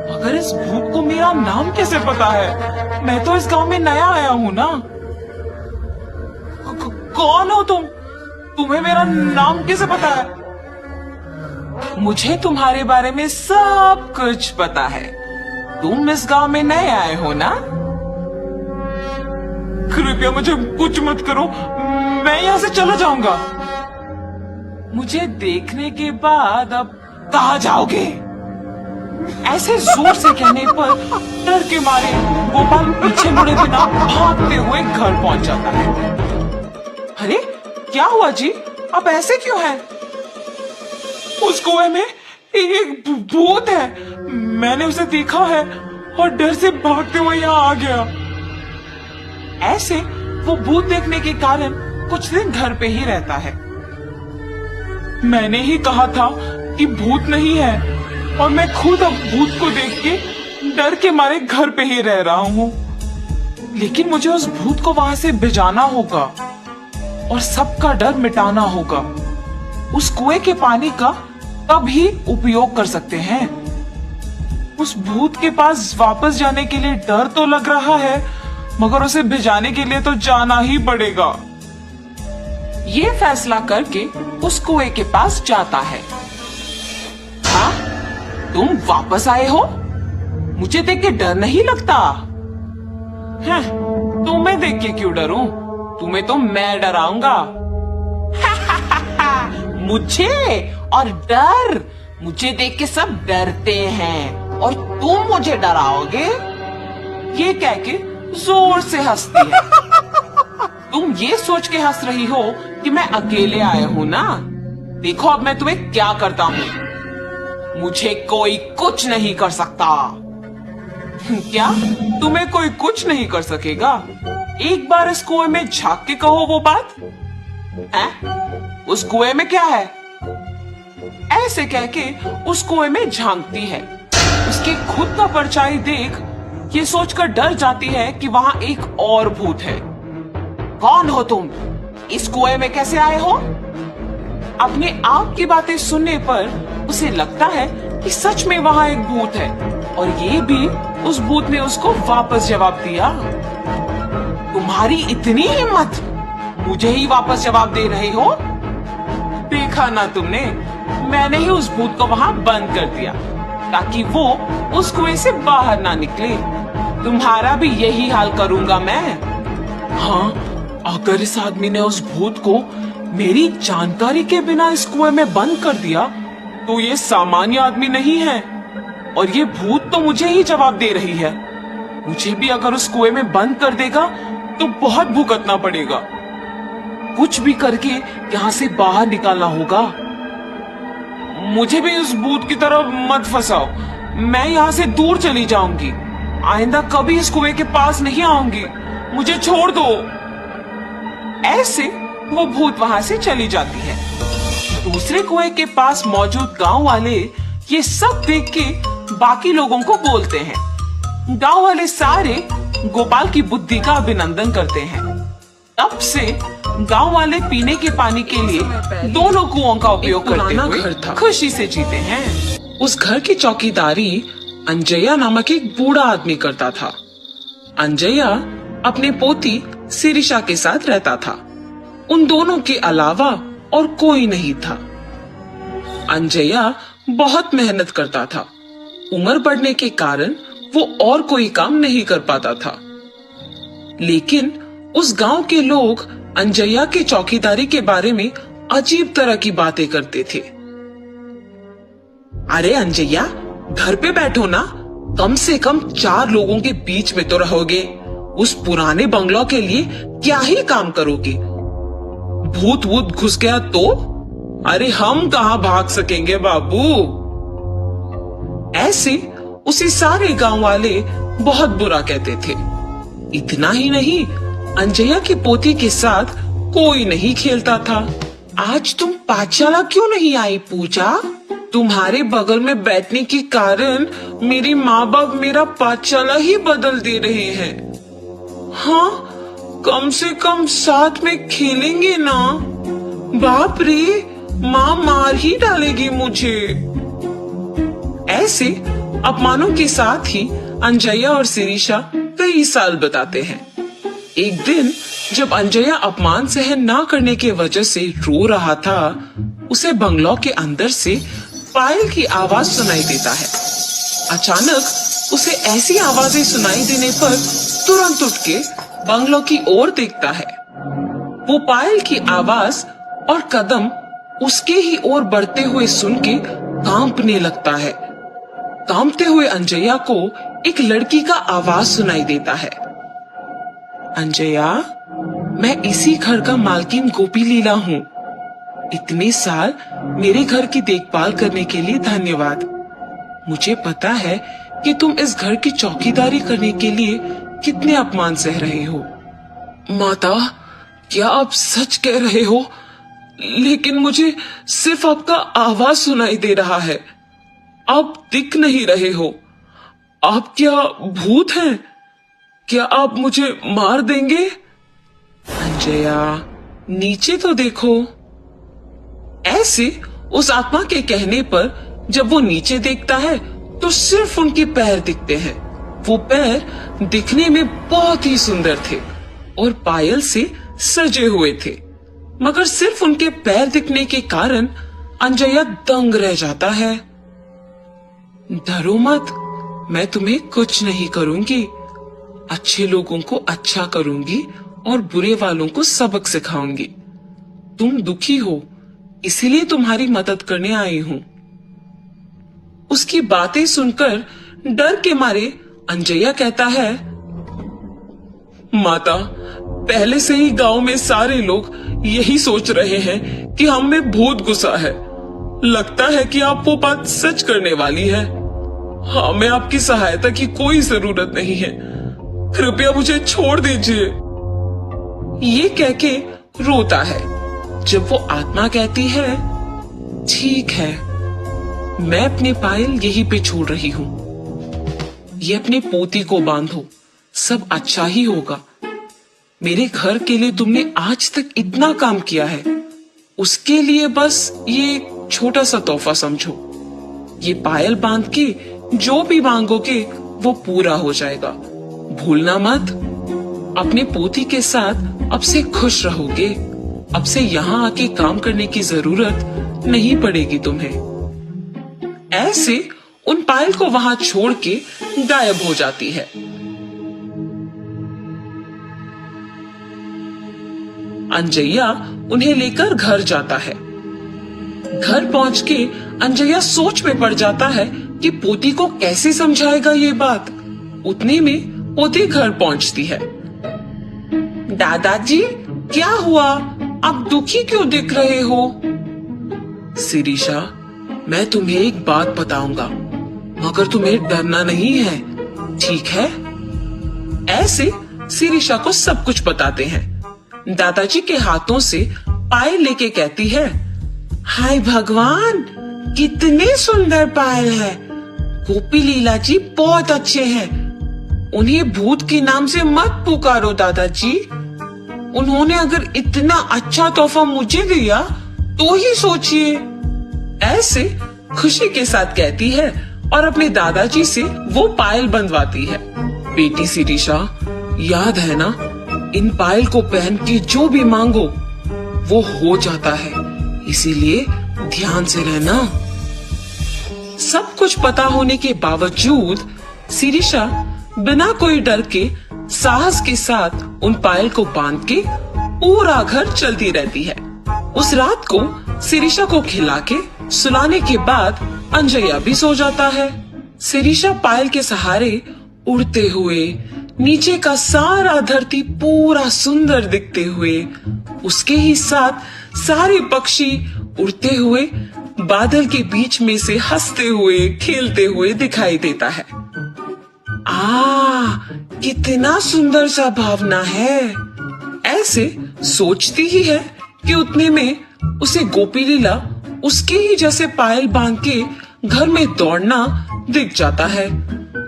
अगर इस भूत को मेरा नाम कैसे पता है? मैं तो इस गांव में नया आया हूं ना। कौन हो तुम? तुम्हें मेरा नाम कैसे पता है? मुझे तुम्हारे बारे में सब कुछ पता है। तुम इस गांव में नए आए हो ना? कृपया मुझे कुछ मत करो, मैं यहाँ से चला जाऊंगा। मुझे देखने के बाद अब कहाँ जाओगे? ऐसे जोर से कहने पर डर के मारे गोपाल पीछे मुड़े बिना भागते हुए घर पहुंच जाता है। अरे क्या हुआ जी, आप ऐसे क्यों हैं? उस कुएं में एक भूत है, मैंने उसे देखा है और डर से भागते हुए यहाँ आ गया। ऐसे वो भूत देखने के कारण कुछ दिन घर पे ही रहता है। मैंने ही कहा था कि भूत नहीं है और मैं खुद अब भूत को देख के डर के मारे घर पे ही रह रहा हूँ। लेकिन मुझे उस भूत को वहां से भिजाना होगा और सबका डर मिटाना होगा। उस कुएं के पानी का तब ही उपयोग कर सकते हैं उस भूत के पास वापस जाने के लिए डर तो लग रहा है, मगर उसे भिजाने के लिए तो जाना ही पड़ेगा। ये फैसला करके उस कुएं के पास जाता है। हाँ, तुम वापस आए हो? मुझे देख के डर नहीं लगता? हैं, तुम्हें देख के क्यों डरूं? तुम्हें तो मैं डराऊंगा। मुझे और डर? मुझे देख के सब डरते हैं और तुम मुझे डराओगे? ये कह के जोर से हंसती है। तुम ये सोच के हंस रही हो कि मैं अकेले आया हूं ना? देखो अब मैं तुम्हें क्या करता हूं। मुझे कोई कुछ नहीं कर सकता। क्या तुम्हें कोई कुछ नहीं कर सकेगा? एक बार इस कुएं में झांक के कहो वो बात है? उस कुएं में क्या है? ऐसे कह के उस कुएं में झांकती है। उसके खुद का परछाई देख ये सोचकर डर जाती है कि वहां एक और भूत है। कौन हो तुम? इस कुएं में कैसे आए हो? अपने आप की बातें सुनने पर उसे लगता है कि सच में वहां एक भूत है और ये भी उस भूत ने उसको वापस जवाब दिया। तुम्हारी इतनी हिम्मत, मुझे ही वापस जवाब दे रहे हो? देखा ना तुमने, मैंने ही उस भूत को वहां बंद कर दिया ताकि वो उस कुएं से बाहर ना निकले। तुम्हारा भी यही हाल करूंगा मैं। हाँ, अगर इस आदमी ने उस भूत को मेरी जानकारी के बिना इस कुएं में बंद कर दिया तो ये सामान्य आदमी नहीं है और ये भूत तो मुझे ही जवाब दे रही है। मुझे भी अगर उस कुएं में बंद कर देगा तो बहुत भुगतना पड़ेगा। कुछ भी करके यहाँ से बाहर निकालना होगा। मुझे भी उस भूत की तरफ मत फंसाओ। मैं यहाँ से दूर चली जाऊंगी। आइंदा कभी इस कुएं के पास नहीं आऊंगी। मुझे छोड़ दो। ऐसे वो भूत वहां से चली जाती है। दूसरे कुएं के पास मौजूद गांव वाले ये सब देख के बाकी लोगों को बोलते हैं। गांव वाले सारे गोपाल की बुद्धि का अभिनंदन करते हैं। तब से गांव वाले पीने के पानी के लिए दोनों कुओं का उपयोग करते हुए खुशी से जीते हैं। उस घर की चौकीदारी अंजया नामक एक बूढ़ा आदमी करता था। अंजया अपने पोती सिरिशा के साथ रहता था। उन दोनों के अलावा और कोई नहीं था। अंजया बहुत मेहनत करता था। उम्र बढ़ने के कारण वो और कोई काम नहीं कर पाता था। लेकिन उस गांव के लोग अंजया के चौकीदारी के बारे में अजीब तरह की बातें करते थे। अरे अंजया, घर पे बैठो ना, कम से कम 4 लोगों के बीच में तो रहोगे। उस पुराने बंगलों के लिए क्या ही काम करोगे? भूत वूत घुस गया तो? अरे हम कहां भाग सकेंगे बाबू। ऐसे उसे सारे गांव वाले बहुत बुरा कहते थे। इतना ही नहीं, अंजया की पोती के साथ कोई नहीं खेलता था। आज तुम पाठशाला क्यों नहीं आई पूजा? तुम्हारे बगल में बैठने के कारण मेरी माँ बाप मेरा पाठशाला ही बदल दे रहे हैं। हाँ, कम से कम साथ में खेलेंगे ना। बाप रे, माँ मार ही डालेगी मुझे। ऐसे अपमानों के साथ ही अंजया और सिरिशा कई साल बिताते हैं। एक दिन जब अंजया अपमान सहन ना करने के वजह से रो रहा था, उसे बंगलो के अंदर से पायल की आवाज सुनाई देता है। अचानक उसे ऐसी आवाजें सुनाई देने पर तुरंत उठ के बंगलो की ओर देखता है। वो पायल की आवाज और कदम उसके ही ओर बढ़ते हुए सुन के कांपने लगता है। कांपते हुए अंजया को एक लड़की का आवाज सुनाई देता है। अंजया, मैं इसी घर का मालकिन गोपी लीला हूँ। इतने साल मेरे घर की देखभाल करने के लिए धन्यवाद। मुझे पता है कि तुम इस घर की चौकीदारी करने के लिए कितने अपमान सह रहे हो। माता, क्या आप सच कह रहे हो? लेकिन मुझे सिर्फ आपका आवाज सुनाई दे रहा है। आप दिख नहीं रहे हो। आप क्या भूत हैं? क्या आप मुझे मार देंगे? अंजया, नीचे तो देखो। ऐसे उस आत्मा के कहने पर जब वो नीचे देखता है तो सिर्फ उनके पैर दिखते हैं। वो पैर दिखने में बहुत ही सुंदर थे और पायल से सजे हुए थे, मगर सिर्फ उनके पैर दिखने के कारण अंजया दंग रह जाता है। डरो मत, मैं तुम्हें कुछ नहीं करूंगी। अच्छे लोगों को अच्छा करूंगी और बुरे वालों को सबक सिखाऊंगी। तुम दुखी हो, इसीलिए तुम्हारी मदद करने आई हूं। उसकी बातें सुनकर डर के मारे अंजया कहता है, माता, पहले से ही गांव में सारे लोग यही सोच रहे हैं कि हम में भूत घुसा है। लगता है कि आप वो बात सच करने वाली है। हमें आपकी सहायता की कोई जरूरत नहीं है, कृपया मुझे छोड़ दीजिए। ये कह के रोता है। जब वो आत्मा कहती है, ठीक है, मैं अपने पायल यहीं पे छोड़ रही हूं। ये अपने पोती को बांधो, सब अच्छा ही होगा। मेरे घर के लिए तुमने आज तक इतना काम किया है, उसके लिए बस ये छोटा सा तोहफा समझो। ये पायल बांध के जो भी मांगोगे वो पूरा हो जाएगा। भूलना मत। अपने पोती के साथ अब से खुश रहोगे। अब से यहाँ आके काम करने की जरूरत नहीं पड़ेगी तुम्हें। ऐसे उन पायल को वहां छोड़ के गायब हो जाती है। अंजया उन्हें लेकर घर जाता है। घर पहुंच के अंजया सोच में पड़ जाता है कि पोती को कैसे समझाएगा ये बात। उतने में पोती घर पहुंचती है। दादाजी, क्या हुआ? आप दुखी क्यों दिख रहे हो? शिरीषा, मैं तुम्हें एक बात बताऊंगा, मगर तुम्हें डरना नहीं है, ठीक है? ऐसे शिरीषा को सब कुछ बताते हैं। दादाजी के हाथों से पायल लेके कहती है, हाय भगवान, कितने सुंदर पायल है। गोपी लीला जी बहुत अच्छे हैं। उन्हें भूत के नाम से मत पुकारो दादाजी। उन्होंने अगर इतना अच्छा तोहफा मुझे दिया तो ही सोचिए। ऐसे खुशी के साथ कहती है और अपने दादाजी से वो पायल बंधवाती है। बेटी शिरीषा, याद है ना, इन पायल को पहन के जो भी मांगो वो हो जाता है, इसीलिए ध्यान से रहना। सब कुछ पता होने के बावजूद शिरीषा बिना कोई डर के साहस के साथ उन पायल को बांध के पूरा घर चलती रहती है। उस रात को शिरीषा को खिला के सुलाने के बाद अंजया भी सो जाता है। शिरीषा पायल के सहारे उड़ते हुए नीचे का सारा धरती पूरा सुंदर दिखते हुए, उसके ही साथ सारे पक्षी उड़ते हुए बादल के बीच में से हंसते हुए खेलते हुए दिखाई देता है। कितना सुंदर सा भावना है। ऐसे सोचती ही है कि उतने में उसे गोपी लीला उसके ही जैसे पायल बांध के घर में दौड़ना दिख जाता है।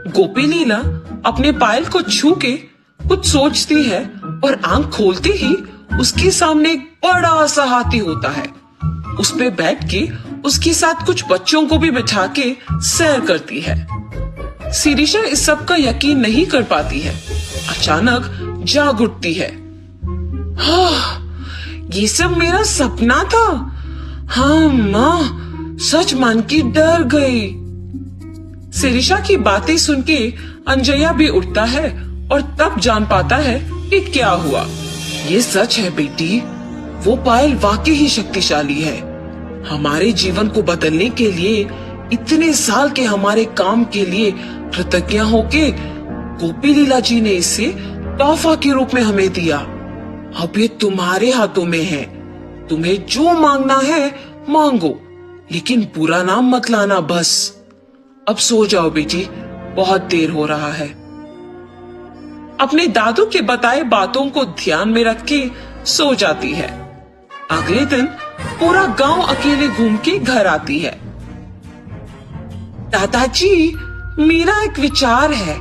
गोपी लीला अपने पायल को छू के कुछ सोचती है और आंख खोलते ही उसके सामने एक बड़ा सा हाथी होता है। उस पे बैठ के उसके साथ कुछ बच्चों को भी बिठा के सैर करती है। शिरीषा इस सब का यकीन नहीं कर पाती है। अचानक जाग उठती है। ये सब मेरा सपना था। हाँ माँ, सच मान के डर गई। शिरीषा की बातें सुन के अंजया भी उठता है और तब जान पाता है कि क्या हुआ। ये सच है बेटी, वो पायल वाकई ही शक्तिशाली है। हमारे जीवन को बदलने के लिए, इतने साल के हमारे काम के लिए कृतज्ञ होके गोपी लीला जी ने इसे तोहफा के रूप में हमें दिया। अब ये तुम्हारे हाथों में है। तुम्हें जो मांगना है मांगो, लेकिन बुरा नाम मत लाना बस। अब सो जाओ बेटी, बहुत देर हो रहा है। अपने दादू के बताए बातों को ध्यान में रख के सो जाती है। अगले दिन पूरा गांव अकेले घूम के घर आती है। दादाजी, मेरा एक विचार है,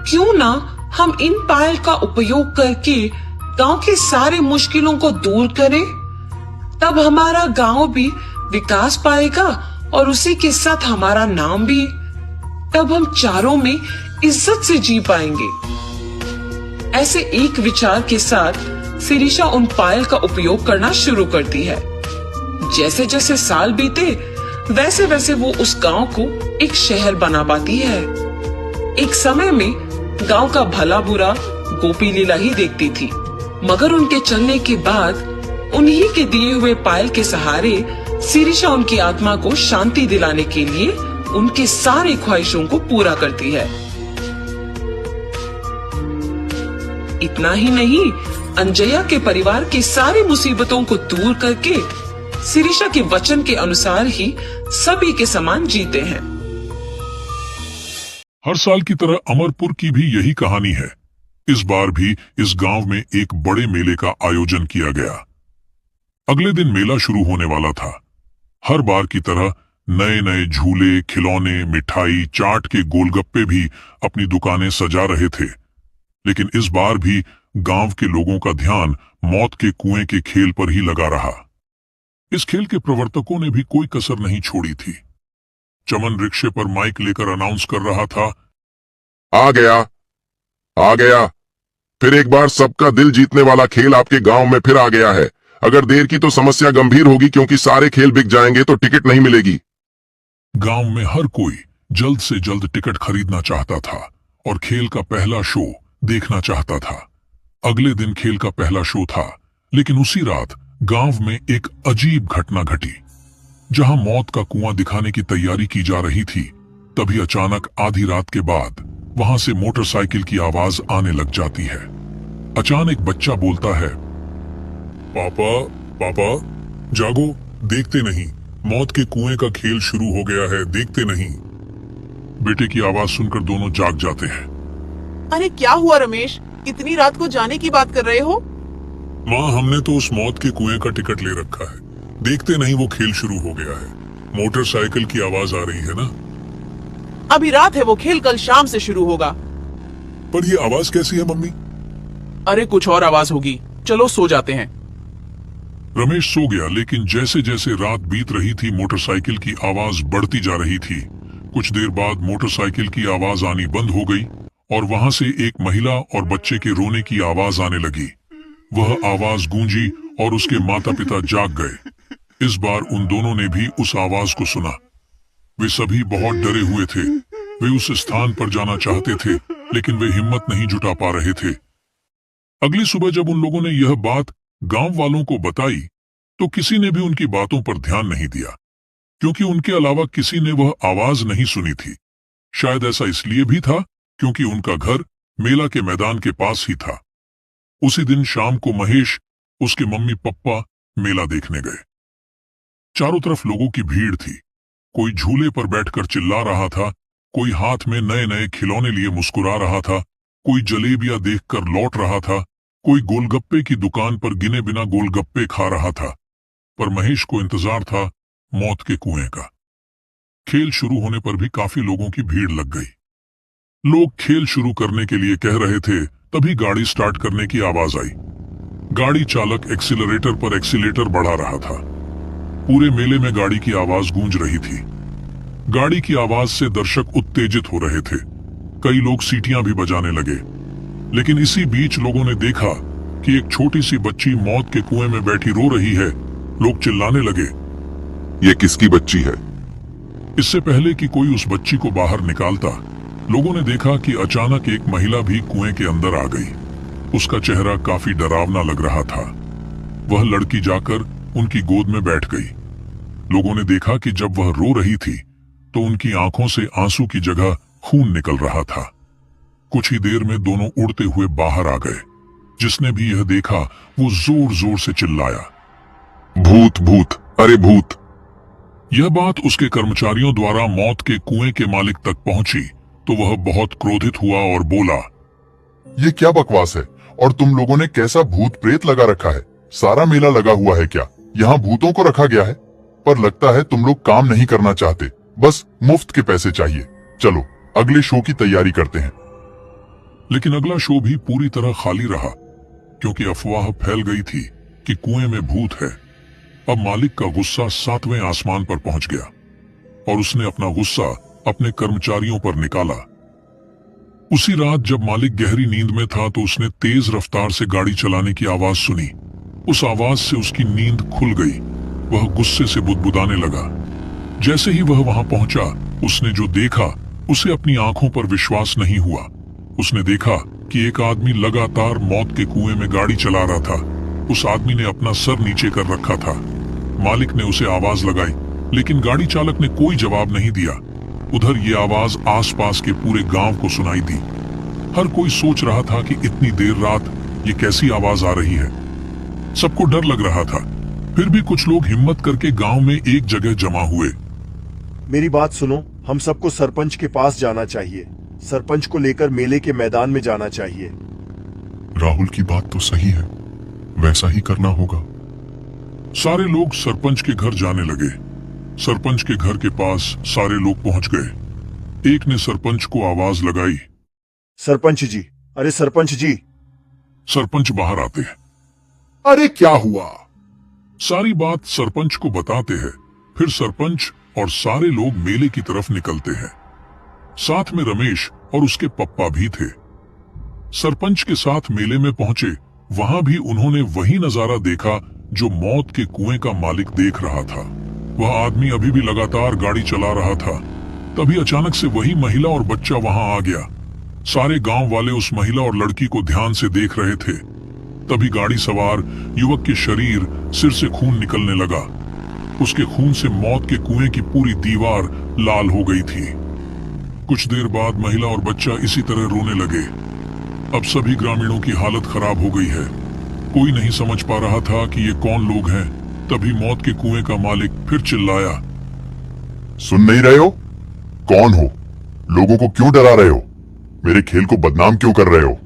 क्यों ना हम इन पायल का उपयोग करके गांव के सारे मुश्किलों को दूर करें। तब हमारा गांव भी विकास पाएगा और उसी के साथ हमारा नाम भी। तब हम चारों में इज्जत से जी पाएंगे। ऐसे एक विचार के साथ शिरीषा उन पायल का उपयोग करना शुरू करती है। जैसे जैसे साल बीते वैसे वैसे वो उस गांव को एक शहर बना पाती है। एक समय में गांव का भला बुरा गोपी लीला ही देखती थी, मगर उनके चलने के बाद उन्हीं के दिए हुए पायल के सहारे शिरीषा उनकी आत्मा को शांति दिलाने के लिए उनके सारे ख्वाहिशों को पूरा करती है। इतना ही नहीं, अंजया के परिवार की सारी मुसीबतों को दूर करके शिरीषा के वचन के अनुसार ही सभी के समान जीते हैं। हर साल की तरह अमरपुर की भी यही कहानी है। इस बार भी इस गांव में एक बड़े मेले का आयोजन किया गया। अगले दिन मेला शुरू होने वाला था। हर बार की तरह नए नए झूले, खिलौने, मिठाई, चाट के गोलगप्पे भी अपनी दुकानें सजा रहे थे। लेकिन इस बार भी गांव के लोगों का ध्यान मौत के कुएं के खेल पर ही लगा रहा। इस खेल के प्रवर्तकों ने भी कोई कसर नहीं छोड़ी थी। चमन रिक्शे पर माइक लेकर अनाउंस कर रहा था, आ गया, आ गया, फिर एक बार सबका दिल जीतने वाला खेल आपके गांव में फिर आ गया है। अगर देर की तो समस्या गंभीर होगी, क्योंकि सारे खेल बिक जाएंगे तो टिकट नहीं मिलेगी। गांव में हर कोई जल्द से जल्द टिकट खरीदना चाहता था और खेल का पहला शो देखना चाहता था। अगले दिन खेल का पहला शो था, लेकिन उसी रात गांव में एक अजीब घटना घटी। जहां मौत का कुआं दिखाने की तैयारी की जा रही थी, तभी अचानक आधी रात के बाद वहां से मोटरसाइकिल की आवाज आने लग जाती है। अचानक बच्चा बोलता है, पापा, पापा, जागो, देखते नहीं, मौत के कुएं का खेल शुरू हो गया है, देखते नहीं। बेटे की आवाज सुनकर दोनों जाग जाते हैं। अरे क्या हुआ रमेश, इतनी रात को जाने की बात कर रहे हो? माँ, हमने तो उस मौत के कुएं का टिकट ले रखा है, देखते नहीं वो खेल शुरू हो गया है। मोटरसाइकिल की आवाज आ रही है ना। अभी रात है, वो खेल कल शाम से शुरू होगा। पर ये आवाज कैसी है मम्मी? अरे कुछ और आवाज होगी, चलो सो जाते हैं। रमेश सो गया, लेकिन जैसे जैसे रात बीत रही थी मोटरसाइकिल की आवाज बढ़ती जा रही थी। कुछ देर बाद मोटरसाइकिल की आवाज आनी बंद हो गई और वहां से एक महिला और बच्चे के रोने की आवाज आने लगी। वह आवाज गूंजी और उसके माता पिता जाग गए। इस बार उन दोनों ने भी उस आवाज को सुना। वे सभी बहुत डरे हुए थे। वे उस स्थान पर जाना चाहते थे, लेकिन वे हिम्मत नहीं जुटा पा रहे थे। अगली सुबह जब उन लोगों ने यह बात गांव वालों को बताई, तो किसी ने भी उनकी बातों पर ध्यान नहीं दिया, क्योंकि उनके अलावा किसी ने वह आवाज नहीं सुनी थी। शायद ऐसा इसलिए भी था क्योंकि उनका घर मेला के मैदान के पास ही था। उसी दिन शाम को महेश, उसके मम्मी पापा मेला देखने गए। चारों तरफ लोगों की भीड़ थी। कोई झूले पर बैठकर चिल्ला रहा था, कोई हाथ में नए नए खिलौने लिए मुस्कुरा रहा था, कोई जलेबियां देखकर लौट रहा था, कोई गोलगप्पे की दुकान पर गिने बिना गोलगप्पे खा रहा था। पर महेश को इंतजार था मौत के कुएं का। खेल शुरू होने पर भी काफी लोगों की भीड़ लग गई। लोग खेल शुरू करने के लिए कह रहे थे, तभी गाड़ी स्टार्ट करने की आवाज आई। गाड़ी चालक एक्सीलरेटर पर एक्सीलेटर बढ़ा रहा था। पूरे मेले में गाड़ी की आवाज गूंज रही थी। गाड़ी की आवाज से दर्शक उत्तेजित हो रहे थे। कई लोग सीटियां भी बजाने लगे। लेकिन इसी बीच लोगों ने देखा कि एक छोटी सी बच्ची मौत के कुएं में बैठी रो रही है। लोग चिल्लाने लगे, ये किसकी बच्ची है? इससे पहले कि कोई उस बच्ची को बाहर निकालता, लोगों ने देखा कि अचानक एक महिला भी कुएं के अंदर आ गई। उसका चेहरा काफी डरावना लग रहा था। वह लड़की जाकर उनकी गोद में बैठ गई। लोगों ने देखा कि जब वह रो रही थी तो उनकी आंखों से आंसू की जगह खून निकल रहा था। कुछ ही देर में दोनों उड़ते हुए बाहर आ गए। जिसने भी यह देखा वो जोर जोर से चिल्लाया, भूत, भूत, अरे भूत। यह बात उसके कर्मचारियों द्वारा मौत के कुएं के मालिक तक पहुंची तो वह बहुत क्रोधित हुआ और बोला, ये क्या बकवास है? और तुम लोगों ने कैसा भूत प्रेत लगा रखा है? सारा मेला लगा हुआ है क्या? यहाँ भूतों को रखा गया है? पर लगता है तुम लोग काम नहीं करना चाहते, बस मुफ्त के पैसे चाहिए। चलो अगले शो की तैयारी करते हैं। लेकिन अगला शो भी पूरी तरह खाली रहा, क्योंकि अफवाह फैल गई थी कि कुएं में भूत है। अब मालिक का गुस्सा 7वें आसमान पर पहुंच गया और उसने अपना गुस्सा अपने कर्मचारियों पर निकाला। उसी रात जब मालिक गहरी नींद में था तो उसने तेज रफ्तार से गाड़ी चलाने की आवाज सुनी। उस आवाज से उसकी नींद खुल गई। वह गुस्से से बुदबुदाने लगा। जैसे ही वह वहां पहुंचा, उसने जो देखा उसे अपनी आंखों पर विश्वास नहीं हुआ। उसने देखा कि एक आदमी लगातार मौत के कुएं में गाड़ी चला रहा था। उस आदमी ने अपना सर नीचे कर रखा था। मालिक ने उसे आवाज लगाई, लेकिन गाड़ी चालक ने कोई जवाब नहीं दिया। उधर ये आवाज आसपास के पूरे गांव को सुनाई दी। हर कोई सोच रहा था कि इतनी देर रात ये कैसी आवाज आ रही है। सबको डर लग रहा था। फिर भी कुछ लोग हिम्मत करके गांव में एक जगह जमा हुए। मेरी बात सुनो, हम सबको सरपंच के पास जाना चाहिए। सरपंच को लेकर मेले के मैदान में जाना चाहिए। राहुल की बात तो सही है, वैसा ही करना होगा। सारे लोग सरपंच के घर जाने लगे। सरपंच के घर के पास सारे लोग पहुंच गए। एक ने सरपंच को आवाज लगाई, सरपंच जी, अरे सरपंच जी। सरपंच बाहर आते हैं। अरे क्या हुआ? सारी बात सरपंच को बताते हैं। फिर सरपंच और सारे लोग मेले की तरफ निकलते हैं। साथ में रमेश और उसके पप्पा भी थे। सरपंच के साथ मेले में पहुंचे। वहां भी उन्होंने वही नजारा देखा जो मौत के कुएं का मालिक देख रहा था। वह आदमी अभी भी लगातार गाड़ी चला रहा था। तभी अचानक से वही महिला और बच्चा वहां आ गया। सारे गांव वाले उस महिला और लड़की को ध्यान से देख रहे थे। तभी गाड़ी सवार युवक के शरीर सिर से खून निकलने लगा। उसके खून से मौत के कुएं की पूरी दीवार लाल हो गई थी। कुछ देर बाद महिला और बच्चा इसी तरह रोने लगे। अब सभी ग्रामीणों की हालत खराब हो गई है। कोई नहीं समझ पा रहा था कि ये कौन लोग हैं। तभी मौत के कुएं का मालिक फिर चिल्लाया, सुन नहीं रहे हो? कौन हो? लोगों को क्यों डरा रहे हो? मेरे खेल को बदनाम क्यों कर रहे हो?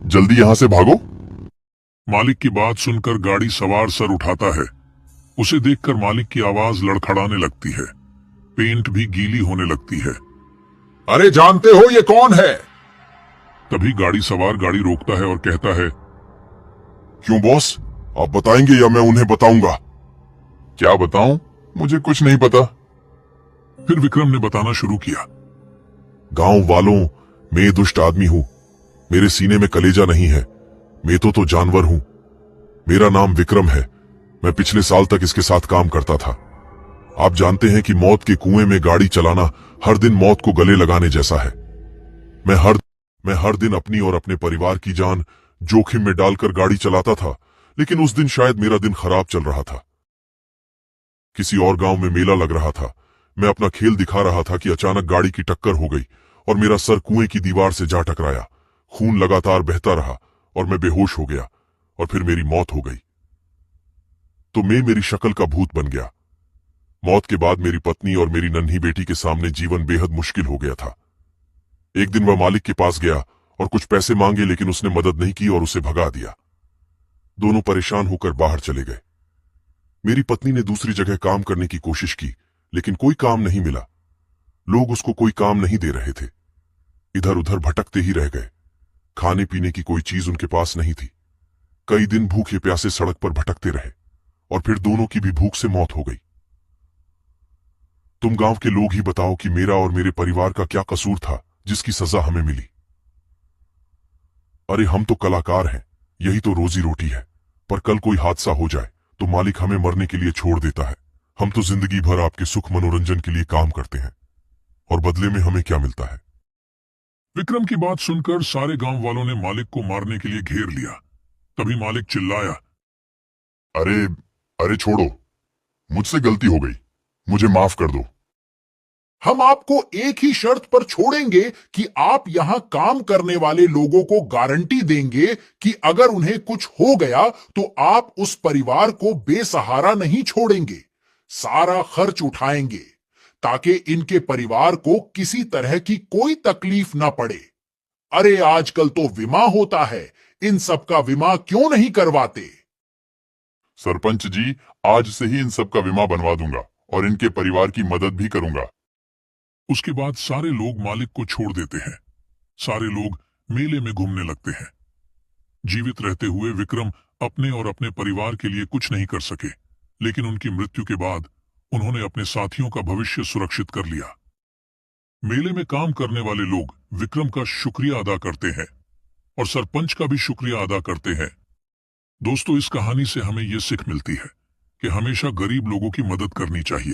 जल्दी यहां से भागो। मालिक की बात सुनकर गाड़ी सवार सर उठाता है। उसे देखकर मालिक की आवाज लड़खड़ाने लगती है। पेंट भी गीली होने लगती है। अरे जानते हो ये कौन है? तभी गाड़ी सवार गाड़ी रोकता है और कहता है, क्यों बॉस, आप बताएंगे या मैं उन्हें बताऊंगा? क्या बताऊं? मुझे कुछ नहीं पता। फिर विक्रम ने बताना शुरू किया। गांव वालों, मैं दुष्ट आदमी हूं। मेरे सीने में कलेजा नहीं है। मैं तो जानवर हूं। मेरा नाम विक्रम है। मैं पिछले साल तक इसके साथ काम करता था। आप जानते हैं कि मौत के कुएं में गाड़ी चलाना हर दिन मौत को गले लगाने जैसा है। मैं हर दिन अपनी और अपने परिवार की जान जोखिम में डालकर गाड़ी चलाता था, लेकिन उस दिन शायद मेरा दिन खराब चल रहा था। किसी और गांव में मेला लग रहा था। मैं अपना खेल दिखा रहा था कि अचानक गाड़ी की टक्कर हो गई और मेरा सर कुएं की दीवार से जा टकराया। खून लगातार बहता रहा और मैं बेहोश हो गया और फिर मेरी मौत हो गई। तो मैं मेरी शक्ल का भूत बन गया। मौत के बाद मेरी पत्नी और मेरी नन्ही बेटी के सामने जीवन बेहद मुश्किल हो गया था। एक दिन वह मालिक के पास गया और कुछ पैसे मांगे, लेकिन उसने मदद नहीं की और उसे भगा दिया। दोनों परेशान होकर बाहर चले गए। मेरी पत्नी ने दूसरी जगह काम करने की कोशिश की, लेकिन कोई काम नहीं मिला। लोग उसको कोई काम नहीं दे रहे थे। इधर उधर भटकते ही रह गए। खाने पीने की कोई चीज उनके पास नहीं थी। कई दिन भूखे प्यासे सड़क पर भटकते रहे और फिर दोनों की भी भूख से मौत हो गई। तुम गांव के लोग ही बताओ कि मेरा और मेरे परिवार का क्या कसूर था जिसकी सजा हमें मिली? अरे हम तो कलाकार हैं, यही तो रोजी रोटी है। पर कल कोई हादसा हो जाए तो मालिक हमें मरने के लिए छोड़ देता है। हम तो जिंदगी भर आपके सुख मनोरंजन के लिए काम करते हैं और बदले में हमें क्या मिलता है? विक्रम की बात सुनकर सारे गांव वालों ने मालिक को मारने के लिए घेर लिया। तभी मालिक चिल्लाया, अरे अरे छोड़ो, मुझसे गलती हो गई, मुझे माफ कर दो। हम आपको एक ही शर्त पर छोड़ेंगे कि आप यहां काम करने वाले लोगों को गारंटी देंगे कि अगर उन्हें कुछ हो गया तो आप उस परिवार को बेसहारा नहीं छोड़ेंगे। सारा खर्च उठाएंगे ताकि इनके परिवार को किसी तरह की कोई तकलीफ ना पड़े। अरे आजकल तो बीमा होता है, इन सब का बीमा क्यों नहीं करवाते? सरपंच जी, आज से ही इन सब का बीमा बनवा दूंगा और इनके परिवार की मदद भी करूंगा। उसके बाद सारे लोग मालिक को छोड़ देते हैं। सारे लोग मेले में घूमने लगते हैं। जीवित रहते हुए विक्रम अपने और अपने परिवार के लिए कुछ नहीं कर सके, लेकिन उनकी मृत्यु के बाद उन्होंने अपने साथियों का भविष्य सुरक्षित कर लिया। मेले में काम करने वाले लोग विक्रम का शुक्रिया अदा करते हैं और सरपंच का भी शुक्रिया अदा करते हैं। दोस्तों, इस कहानी से हमें यह सीख मिलती है कि हमेशा गरीब लोगों की मदद करनी चाहिए।